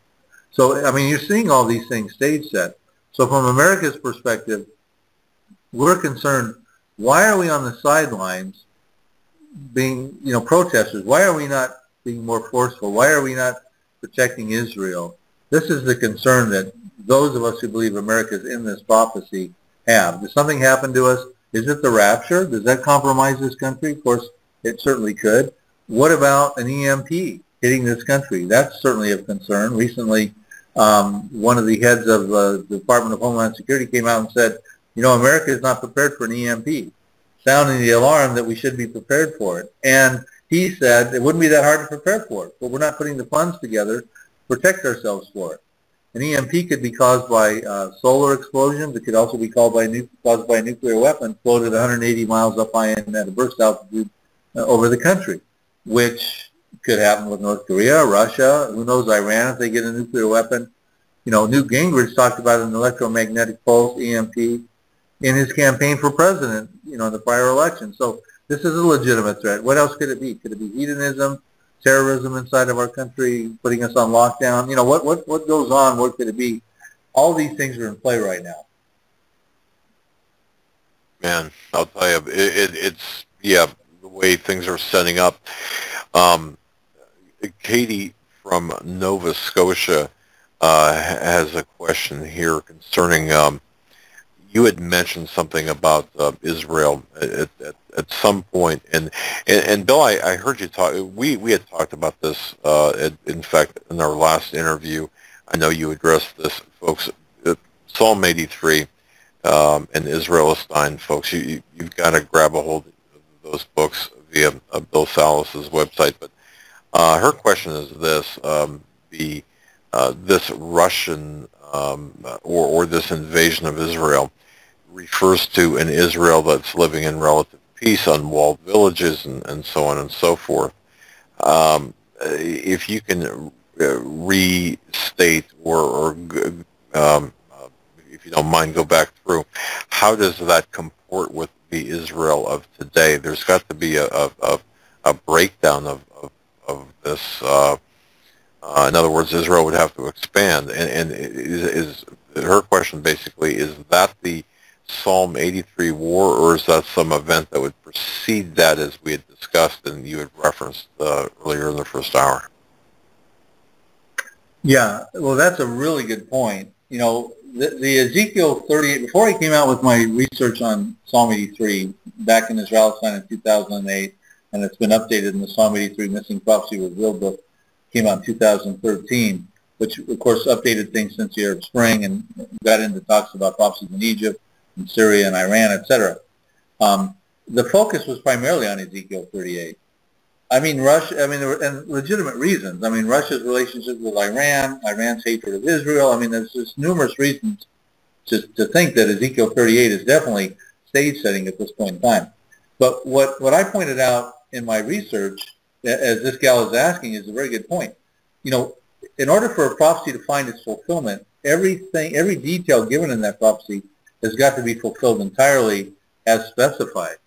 So, I mean, you're seeing all these things stage set. So from America's perspective, we're concerned, why are we on the sidelines being, protesters? Why are we not being more forceful? Why are we not protecting Israel? This is the concern that those of us who believe America is in this prophecy have. Does something happen to us? Is it the rapture? Does that compromise this country? Of course, it certainly could. What about an EMP hitting this country? That's certainly of concern. Recently, one of the heads of the Department of Homeland Security came out and said, America is not prepared for an EMP, sounding the alarm that we should be prepared for it. And he said it wouldn't be that hard to prepare for it, but we're not putting the funds together to protect ourselves for it. An EMP could be caused by solar explosions. It could also be caused by a nuclear weapon floated 180 miles up high and at a burst altitude over the country, which could happen with North Korea, Russia, who knows, Iran, if they get a nuclear weapon. Newt Gingrich talked about an electromagnetic pulse, EMP, in his campaign for president, in the prior election. So this is a legitimate threat. What else could it be? Could it be hedonism, terrorism inside of our country, putting us on lockdown? What goes on? What could it be? All these things are in play right now. Man, I'll tell you, it's the way things are setting up. Katie from Nova Scotia has a question here concerning you had mentioned something about Israel at some point, and Bill, I heard you talk. We had talked about this. In fact, in our last interview, I know you addressed this, folks. Psalm 83 and Isralestine, folks. You've got to grab a hold of those books via Bill Salus's website. But her question is this: this Russian or this invasion of Israel refers to an Israel that's living in relative peace, unwalled villages, and so on and so forth. If you can restate or if you don't mind, go back through, how does that comport with the Israel of today? There's got to be a breakdown of this. In other words, Israel would have to expand. And is her question basically, is that the Psalm 83 war, or is that some event that would precede that, as we had discussed and you had referenced earlier in the first hour? Yeah, well, that's a really good point. You know, the Ezekiel 38, before I came out with my research on Psalm 83 back in Isralestine in 2008, and it's been updated in the Psalm 83 Missing Prophecy Revealed book, came out in 2013, which, of course, updated things since the Arab Spring and got into talks about prophecies in Egypt, in Syria, and Iran, etc. The focus was primarily on Ezekiel 38. I mean, Russia, and legitimate reasons. I mean, Russia's relationship with Iran, Iran's hatred of Israel. I mean, there's just numerous reasons to think that Ezekiel 38 is definitely stage setting at this point in time. But what I pointed out in my research, as this gal is asking, is a very good point. You know, in order for a prophecy to find its fulfillment, every detail given in that prophecy has got to be fulfilled entirely as specified.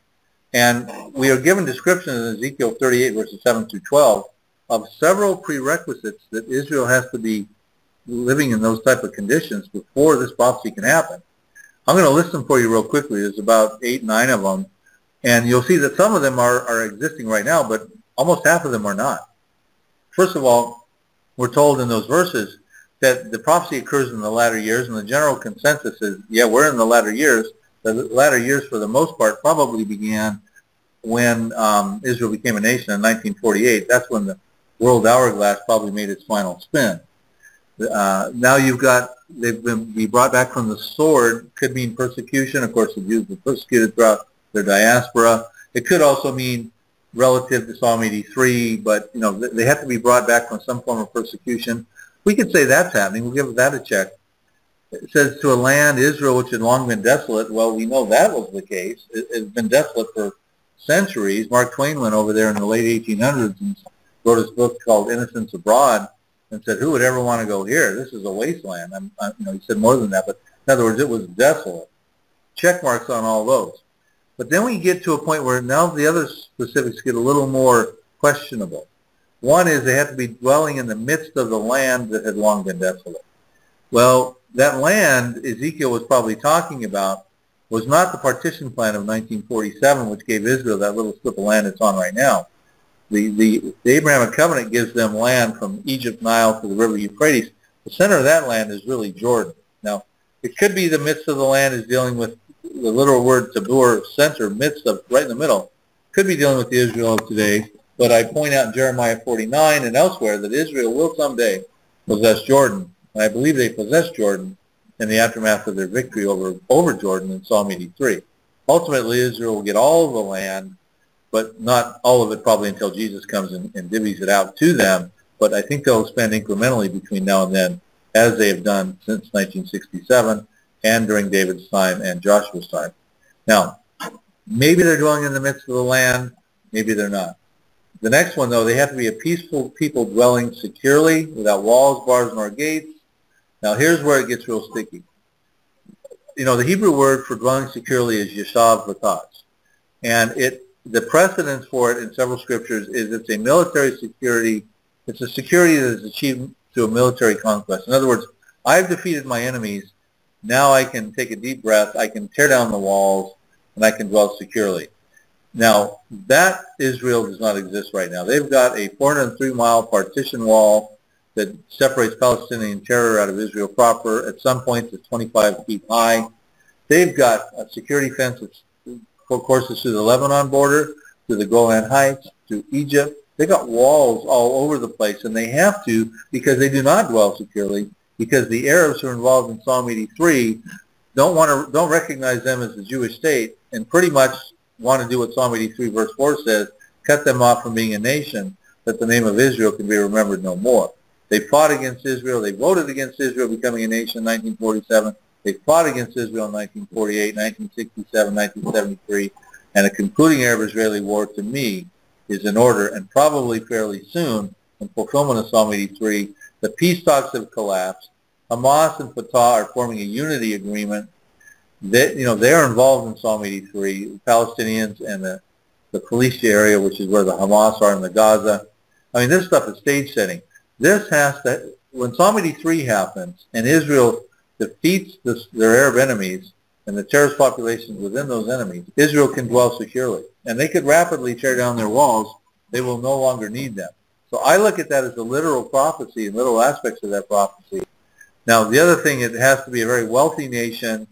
And we are given descriptions in Ezekiel 38, verses 7 through 12, of several prerequisites that Israel has to be living in those type of conditions before this prophecy can happen. I'm going to list them for you real quickly. There's about 8, 9 of them. And you'll see that some of them are existing right now, but almost half of them are not. First of all, we're told in those verses that the prophecy occurs in the latter years, and the general consensus is, yeah, we're in the latter years. The latter years, for the most part, probably began when Israel became a nation in 1948. That's when the world hourglass probably made its final spin. Now you've got, they've been brought back from the sword. Could mean persecution. Of course, the Jews were persecuted throughout their diaspora. It could also mean relative to Psalm 83, but you know, they have to be brought back from some form of persecution. We could say that's happening. We'll give that a check. It says to a land, Israel, which had long been desolate. Well, we know that was the case. It has been desolate for centuries. Mark Twain went over there in the late 1800s and wrote his book called Innocents Abroad and said, who would ever want to go here? This is a wasteland. He said more than that, but in other words, it was desolate. Check marks on all those. But then we get to a point where now the other specifics get a little more questionable. One is they have to be dwelling in the midst of the land that had long been desolate. Well, that land Ezekiel was probably talking about was not the partition plan of 1947, which gave Israel that little strip of land it's on right now. The Abrahamic covenant gives them land from Egypt, Nile to the river Euphrates. The center of that land is really Jordan. Now, it could be the midst of the land is dealing with the literal word tabur, center, midst of, right in the middle. Could be dealing with the Israel of today, but I point out in Jeremiah 49 and elsewhere that Israel will someday possess Jordan. And I believe they possessed Jordan in the aftermath of their victory over Jordan in Psalm 83. Ultimately, Israel will get all of the land, but not all of it probably until Jesus comes and divvies it out to them. But I think they'll expand incrementally between now and then, as they have done since 1967 and during David's time and Joshua's time. Now, maybe they're dwelling in the midst of the land, maybe they're not. The next one, though, they have to be a peaceful people dwelling securely, without walls, bars, nor gates. Now, here's where it gets real sticky. You know, the Hebrew word for dwelling securely is yeshav v'tatz. And the precedence for it in several scriptures is it's a military security. It's a security that is achieved through a military conquest. In other words, I've defeated my enemies. Now I can take a deep breath. I can tear down the walls, and I can dwell securely. Now, that Israel does not exist right now. They've got a 403-mile partition wall that separates Palestinian terror out of Israel proper. At some points, it's 25 feet high. They've got a security fence that courses through the Lebanon border, through the Golan Heights, through Egypt. They got walls all over the place, and they have to because they do not dwell securely, because the Arabs who are involved in Psalm 83 don't recognize them as the Jewish state, and pretty much want to do what Psalm 83 verse 4 says, cut them off from being a nation, that the name of Israel can be remembered no more. They fought against Israel. They voted against Israel becoming a nation in 1947. They fought against Israel in 1948, 1967, 1973, and a concluding Arab-Israeli war, to me, is in order, and probably fairly soon, in fulfillment of Psalm 83. The peace talks have collapsed. Hamas and Fatah are forming a unity agreement. They're involved in Psalm 83, the Palestinians and the Philistia area, which is where the Hamas are in the Gaza. I mean, this stuff is stage setting. This has to, when Psalm 83 happens and Israel defeats their Arab enemies and the terrorist populations within those enemies, Israel can dwell securely. And they could rapidly tear down their walls. They will no longer need them. So I look at that as a literal prophecy and literal aspects of that prophecy. Now, the other thing, it has to be a very wealthy nation,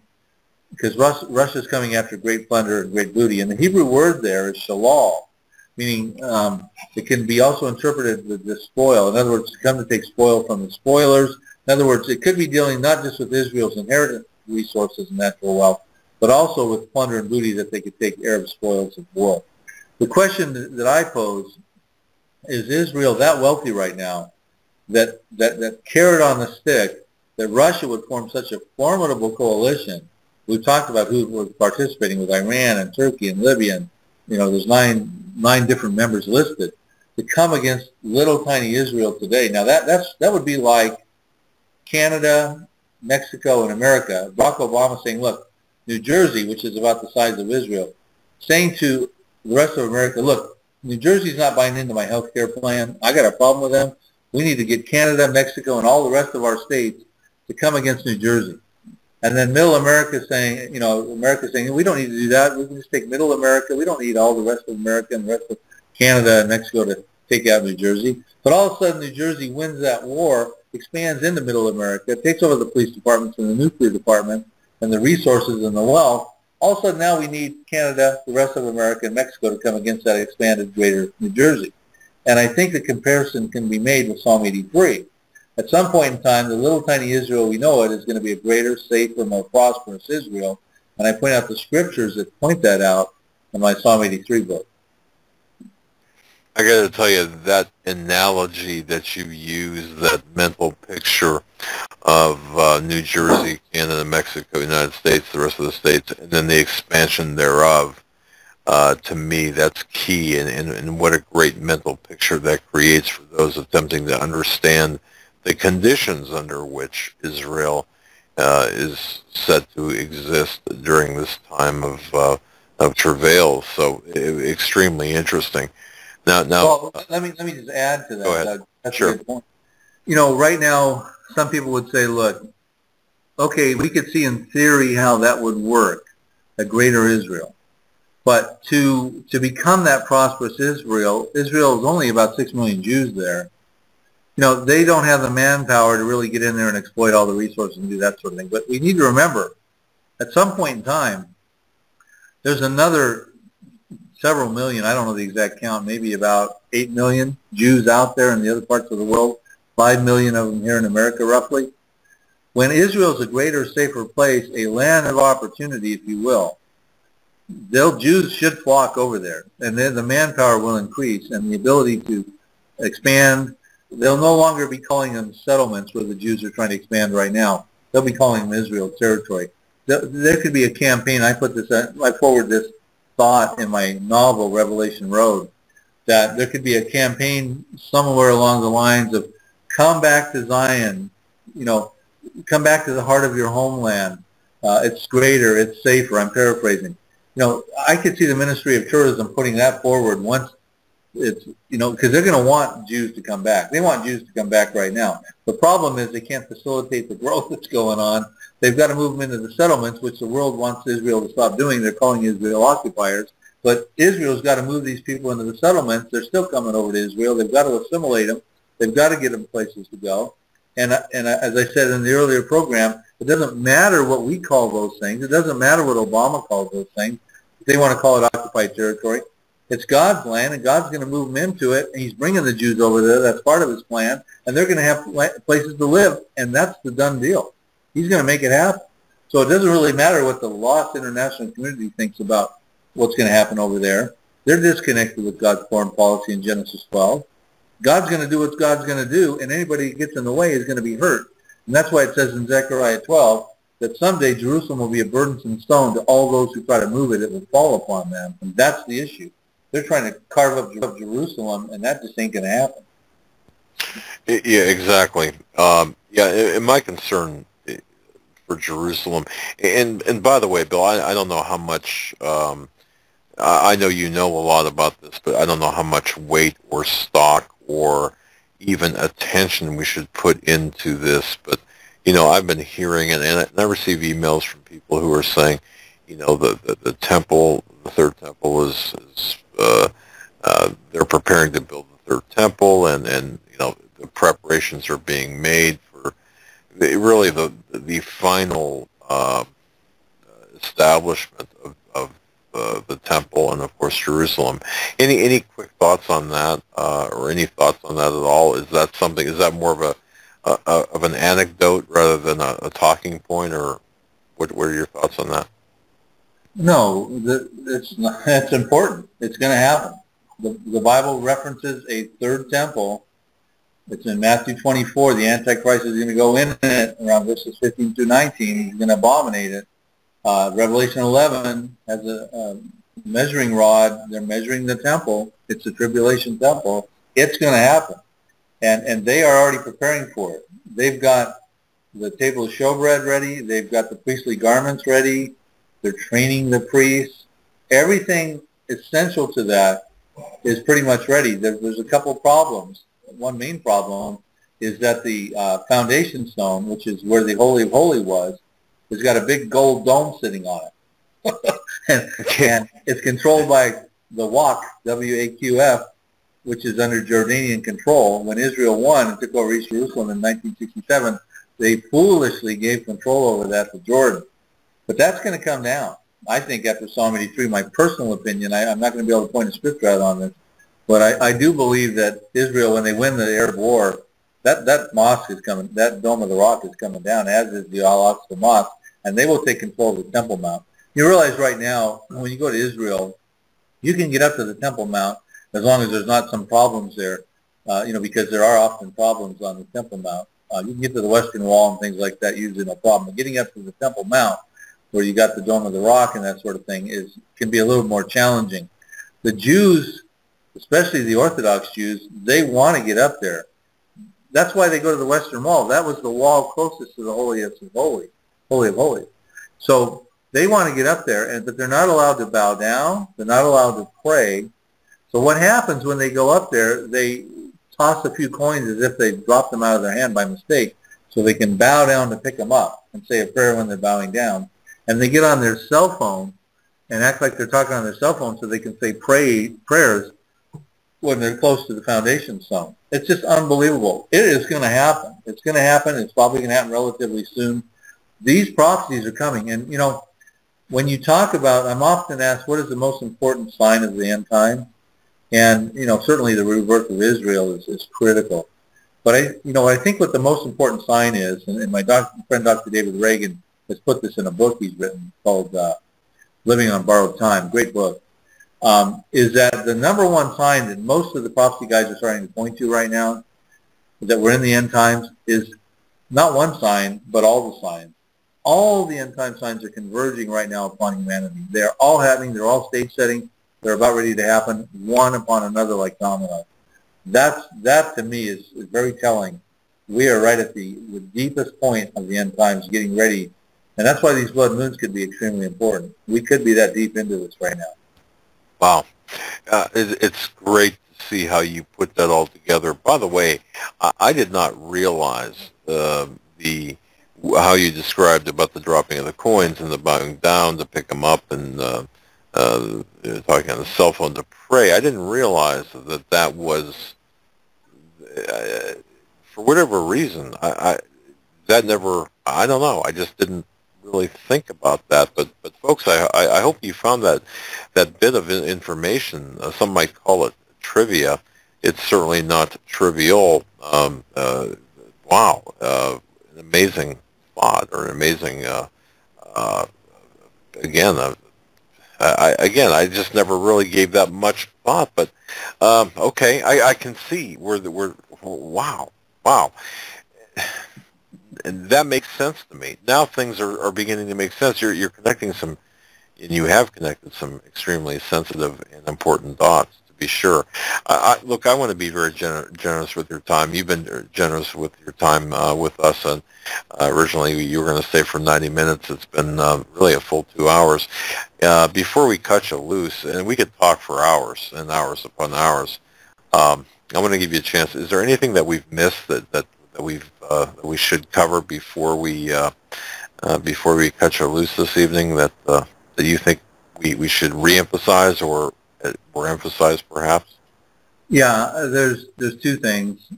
because Russia's coming after great plunder and great booty. And the Hebrew word there is shalal, meaning it can be also interpreted with the spoil. In other words, to come to take spoil from the spoilers. In other words, it could be dealing not just with Israel's inherited resources and natural wealth, but also with plunder and booty that they could take Arab spoils of war. The question that I pose is Israel that wealthy right now that carrot on the stick, that Russia would form such a formidable coalition? We've talked about who was participating with Iran and Turkey and Libya, and there's nine different members listed, to come against little tiny Israel today. Now that would be like Canada, Mexico, and America. Barack Obama saying, look, New Jersey, which is about the size of Israel, saying to the rest of America, look, New Jersey's not buying into my health care plan. I got a problem with them. We need to get Canada, Mexico, and all the rest of our states to come against New Jersey. And then Middle America saying, America saying, we don't need to do that. We can just take Middle America. We don't need all the rest of America and the rest of Canada and Mexico to take out New Jersey. But all of a sudden, New Jersey wins that war, expands into Middle America, takes over the police departments and the nuclear department and the resources and the wealth. All of a sudden, now we need Canada, the rest of America, and Mexico to come against that expanded greater New Jersey. And I think the comparison can be made with Psalm 83. At some point in time, the little tiny Israel we know it is going to be a greater, safer, more prosperous Israel. And I point out the scriptures that point that out in my Psalm 83 book. I got to tell you, that analogy that you use, that mental picture of New Jersey, Canada, Mexico, United States, the rest of the states, and then the expansion thereof, to me, that's key. And what a great mental picture that creates for those attempting to understand the conditions under which Israel is set to exist during this time of travail. So extremely interesting. Now, well, let me just add to that. Go ahead. Doug. That's Sure. a good point. Right now, some people would say, look, okay, we could see in theory how that would work, a greater Israel. But to become that prosperous Israel is only about 6 million Jews there. They don't have the manpower to really get in there and exploit all the resources and do that sort of thing. But we need to remember, at some point in time, there's another several million, I don't know the exact count, maybe about 8 million Jews out there in the other parts of the world, 5 million of them here in America roughly. When Israel's a greater, safer place, a land of opportunity, if you will, Jews should flock over there, and then the manpower will increase and the ability to expand. They'll no longer be calling them settlements where the Jews are trying to expand right now. They'll be calling them Israel territory. There could be a campaign. I forward this thought in my novel Revelation Road, that there could be a campaign somewhere along the lines of come back to Zion, come back to the heart of your homeland. It's greater, it's safer. I'm paraphrasing. I could see the Ministry of Tourism putting that forward once it's, because they're going to want Jews to come back. They want Jews to come back right now. The problem is they can't facilitate the growth that's going on. They've got to move them into the settlements, which the world wants Israel to stop doing. They're calling Israel occupiers. But Israel's got to move these people into the settlements. They're still coming over to Israel. They've got to assimilate them. They've got to get them places to go. And as I said in the earlier program, it doesn't matter what we call those things. It doesn't matter what Obama calls those things. If they want to call it occupied territory, it's God's land, and God's going to move them into it, and he's bringing the Jews over there. That's part of his plan, and they're going to have places to live, and that's the done deal. He's going to make it happen. So it doesn't really matter what the lost international community thinks about what's going to happen over there. They're disconnected with God's foreign policy in Genesis 12. God's going to do what God's going to do, and anybody who gets in the way is going to be hurt. And that's why it says in Zechariah 12 that someday Jerusalem will be a burdensome stone to all those who try to move it. It will fall upon them. And that's the issue. They're trying to carve up Jerusalem, and that just ain't going to happen. Yeah, exactly. And my concern for Jerusalem, and by the way, Bill, I don't know how much, I know you know a lot about this, but I don't know how much weight or stock or even attention we should put into this. But, I've been hearing, and I receive emails from people who are saying, the temple, the third temple is they're preparing to build the third temple, and the preparations are being made for the final establishment of the temple and of course Jerusalem. Any quick thoughts on that, or any thoughts on that at all? Is that more of an anecdote rather than a talking point, or what are your thoughts on that? No, it's important. It's going to happen. The Bible references a third temple. It's in Matthew 24. The Antichrist is going to go in it around verses 15 through 19. He's going to abominate it. Revelation 11 has a measuring rod. They're measuring the temple. It's a tribulation temple. It's going to happen. And they are already preparing for it. They've got the table of showbread ready. They've got the priestly garments ready. They're training the priests. Everything essential to that is pretty much ready. There's a couple problems. One main problem is that the foundation stone, which is where the Holy of Holies was, has got a big gold dome sitting on it. and it's controlled by the WAQ, W-A-Q-F, which is under Jordanian control. When Israel won and took over East Jerusalem in 1967, they foolishly gave control over that to Jordan. But that's going to come down. I think after Psalm 83, my personal opinion, I'm not going to be able to point a scripture out on this, but I do believe that Israel, when they win the Arab War, that mosque is coming, that Dome of the Rock is coming down, as is the Al-Aqsa Mosque, and they will take control of the Temple Mount. You realize right now, when you go to Israel, you can get up to the Temple Mount as long as there's not some problems there, because there are often problems on the Temple Mount. You can get to the Western Wall and things like that, usually no problem. But getting up to the Temple Mount, where you got the Dome of the Rock and that sort of thing, can be a little more challenging. The Jews, especially the Orthodox Jews, they want to get up there. That's why they go to the Western Wall. That was the wall closest to the Holiest of Holies, Holy of Holies. So they want to get up there, but they're not allowed to bow down. They're not allowed to pray. So what happens when they go up there, they toss a few coins as if they dropped them out of their hand by mistake, so they can bow down to pick them up and say a prayer when they're bowing down. And they get on their cell phone and act like they're talking on their cell phone so they can say prayers when they're close to the foundation stone. It's just unbelievable. It is going to happen. It's going to happen. It's probably going to happen relatively soon. These prophecies are coming. And, when you talk about, I'm often asked, what is the most important sign of the end time? And, certainly the rebirth of Israel is critical. But I think what the most important sign is, and my friend Dr. David Reagan has put this in a book he's written called Living on Borrowed Time, great book, is that the number one sign that most of the prophecy guys are starting to point to right now, that we're in the end times, is not one sign, but all the signs. All the end time signs are converging right now upon humanity. They're all happening. They're all stage setting. They're about ready to happen, one upon another like dominoes. That to me is very telling. We are right at the deepest point of the end times, getting ready. And that's why these blood moons could be extremely important. We could be that deep into this right now. Wow. It's great to see how you put that all together. By the way, I did not realize how you described about the dropping of the coins and the bowing down to pick them up and talking on the cell phone to pray. I didn't realize that was for whatever reason, that never, I don't know, I just didn't really think about that. But folks, I hope you found that bit of information. Some might call it trivia. It's certainly not trivial. Wow, an amazing thought, or an amazing, uh, again, I just never really gave that much thought. But okay, I can see where wow, wow. And that makes sense to me. Now things are beginning to make sense. You're connecting some, and you have connected some extremely sensitive and important dots, to be sure. Look, I want to be very generous with your time. You've been generous with your time with us, and originally you were going to stay for 90 minutes. It's been really a full 2 hours. Before we cut you loose, and we could talk for hours and hours upon hours, I want to give you a chance. Is there anything that we've missed that we should cover before we cut you loose this evening, that you think we should reemphasize or emphasize perhaps? Yeah, there's two things.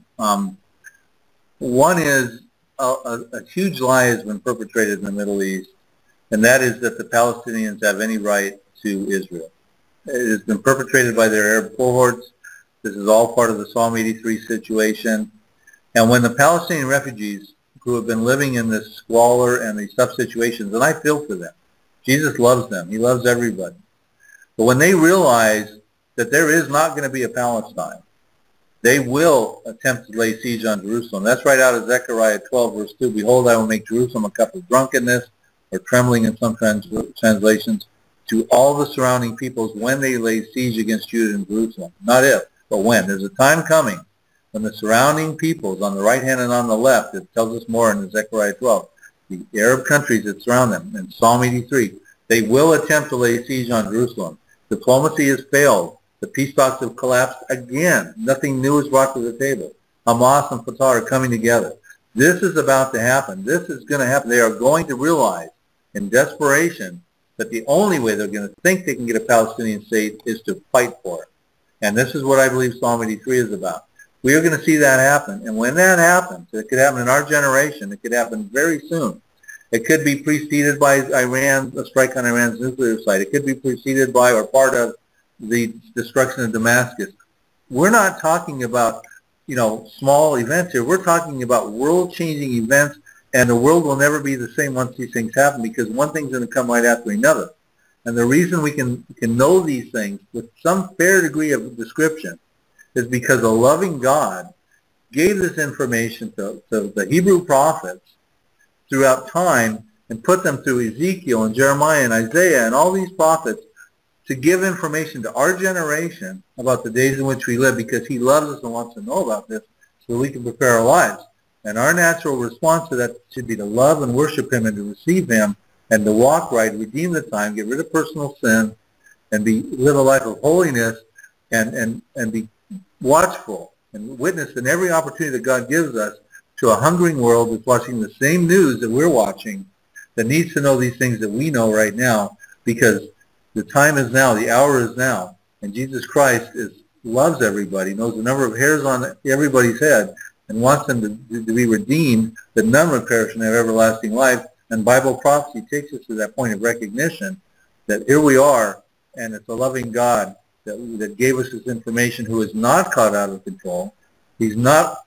One is a huge lie has been perpetrated in the Middle East, and that is that the Palestinians have any right to Israel. It has been perpetrated by their Arab cohorts. This is all part of the Psalm 83 situation. And when the Palestinian refugees who have been living in this squalor and these tough situations, and I feel for them, Jesus loves them. He loves everybody. But when they realize that there is not going to be a Palestine, they will attempt to lay siege on Jerusalem. That's right out of Zechariah 12, verse 2. Behold, I will make Jerusalem a cup of drunkenness, or trembling in some translations, to all the surrounding peoples when they lay siege against Judah and Jerusalem. Not if, but when. There's a time coming when the surrounding peoples on the right hand and on the left, it tells us more in Zechariah 12, the Arab countries that surround them, in Psalm 83, they will attempt to lay siege on Jerusalem. Diplomacy has failed. The peace talks have collapsed again. Nothing new is brought to the table. Hamas and Fatah are coming together. This is about to happen. This is going to happen. They are going to realize in desperation that the only way they're going to think they can get a Palestinian state is to fight for it. And this is what I believe Psalm 83 is about. We are going to see that happen. And when that happens, it could happen in our generation. It could happen very soon. It could be preceded by Iran, a strike on Iran's nuclear site. It could be preceded by or part of the destruction of Damascus. We're not talking about, small events here. We're talking about world-changing events, and the world will never be the same once these things happen, because one thing's going to come right after another. And the reason we can know these things with some fair degree of description is because a loving God gave this information to the Hebrew prophets throughout time and put them through Ezekiel and Jeremiah and Isaiah and all these prophets to give information to our generation about the days in which we live, because he loves us and wants to know about this so that we can prepare our lives. And our natural response to that should be to love and worship him and to receive him and to walk right, redeem the time, get rid of personal sin, and live a life of holiness and be watchful and witness in every opportunity that God gives us to a hungering world that's watching the same news that we're watching, that needs to know these things that we know right now, because the time is now, the hour is now, and Jesus Christ loves everybody, knows the number of hairs on everybody's head, and wants them to be redeemed, that none would perish and have everlasting life. And Bible prophecy takes us to that point of recognition that here we are, and it's a loving God that gave us this information, who is not caught out of control. He's not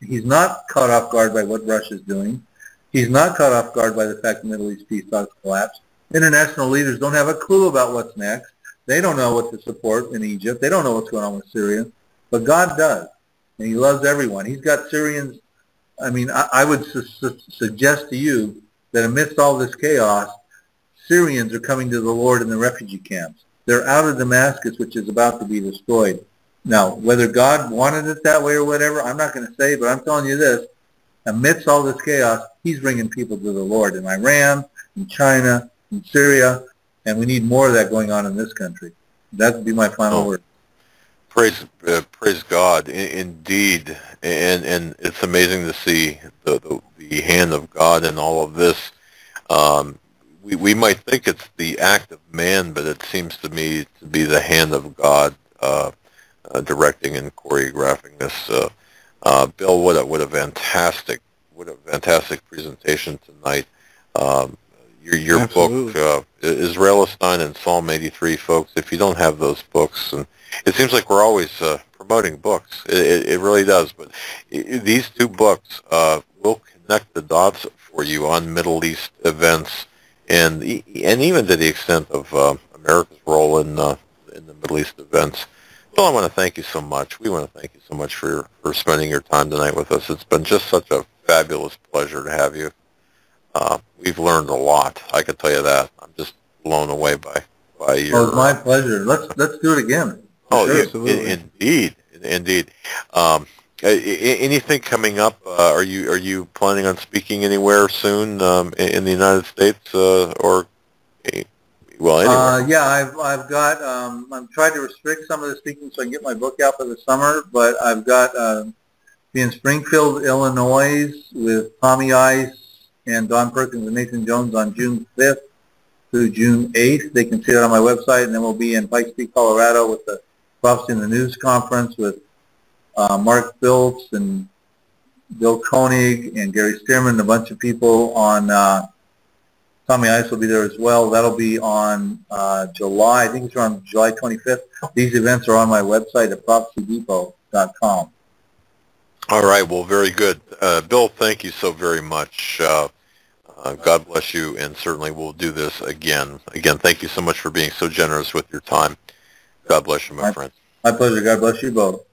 caught off guard by what Russia's doing. He's not caught off guard by the fact the Middle East peace talks collapsed. International leaders don't have a clue about what's next. They don't know what to support in Egypt. They don't know what's going on with Syria. But God does, and he loves everyone. He's got Syrians. I mean, I would suggest to you that amidst all this chaos, Syrians are coming to the Lord in the refugee camps. They're out of Damascus, which is about to be destroyed. Now, whether God wanted it that way or whatever, I'm not going to say, but I'm telling you this. Amidst all this chaos, he's bringing people to the Lord in Iran, in China, in Syria, and we need more of that going on in this country. That would be my final word. Praise God, indeed, and it's amazing to see the hand of God in all of this. We might think it's the act of man, but it seems to me to be the hand of God directing and choreographing Bill, what a fantastic presentation tonight. Your book, Isralestine and Psalm 83, folks. If you don't have those books, and it seems like we're always promoting books. It really does. But these two books will connect the dots for you on Middle East events, and even to the extent of America's role in the Middle East events. Well, I want to thank you so much. We want to thank you so much for spending your time tonight with us. It's been just such a fabulous pleasure to have you. We've learned a lot. I can tell you that. I'm just blown away by your. Oh, it's my pleasure. Let's do it again. Oh, sure. Indeed. Anything coming up? Are you planning on speaking anywhere soon in the United States or? Well, anyway. Yeah, I've got. I'm trying to restrict some of the speaking so I can get my book out for the summer. But I've got be in Springfield, Illinois, with Tommy Ice and Don Perkins and Nathan Jones on June 5th through June 8th. They can see it on my website, and then we'll be in Pikes Peak, Colorado, with the Prophecy in the News conference with Mark Biltz and Bill Koenig and Gary Stearman and a bunch of people on. Tommy Ice will be there as well. That'll be on July. I think it's around July 25th. These events are on my website at prophecydepot.com. All right. Well, very good. Bill, thank you so very much. God bless you, and certainly we'll do this again. Again, thank you so much for being so generous with your time. God bless you, my friend. My pleasure. God bless you both.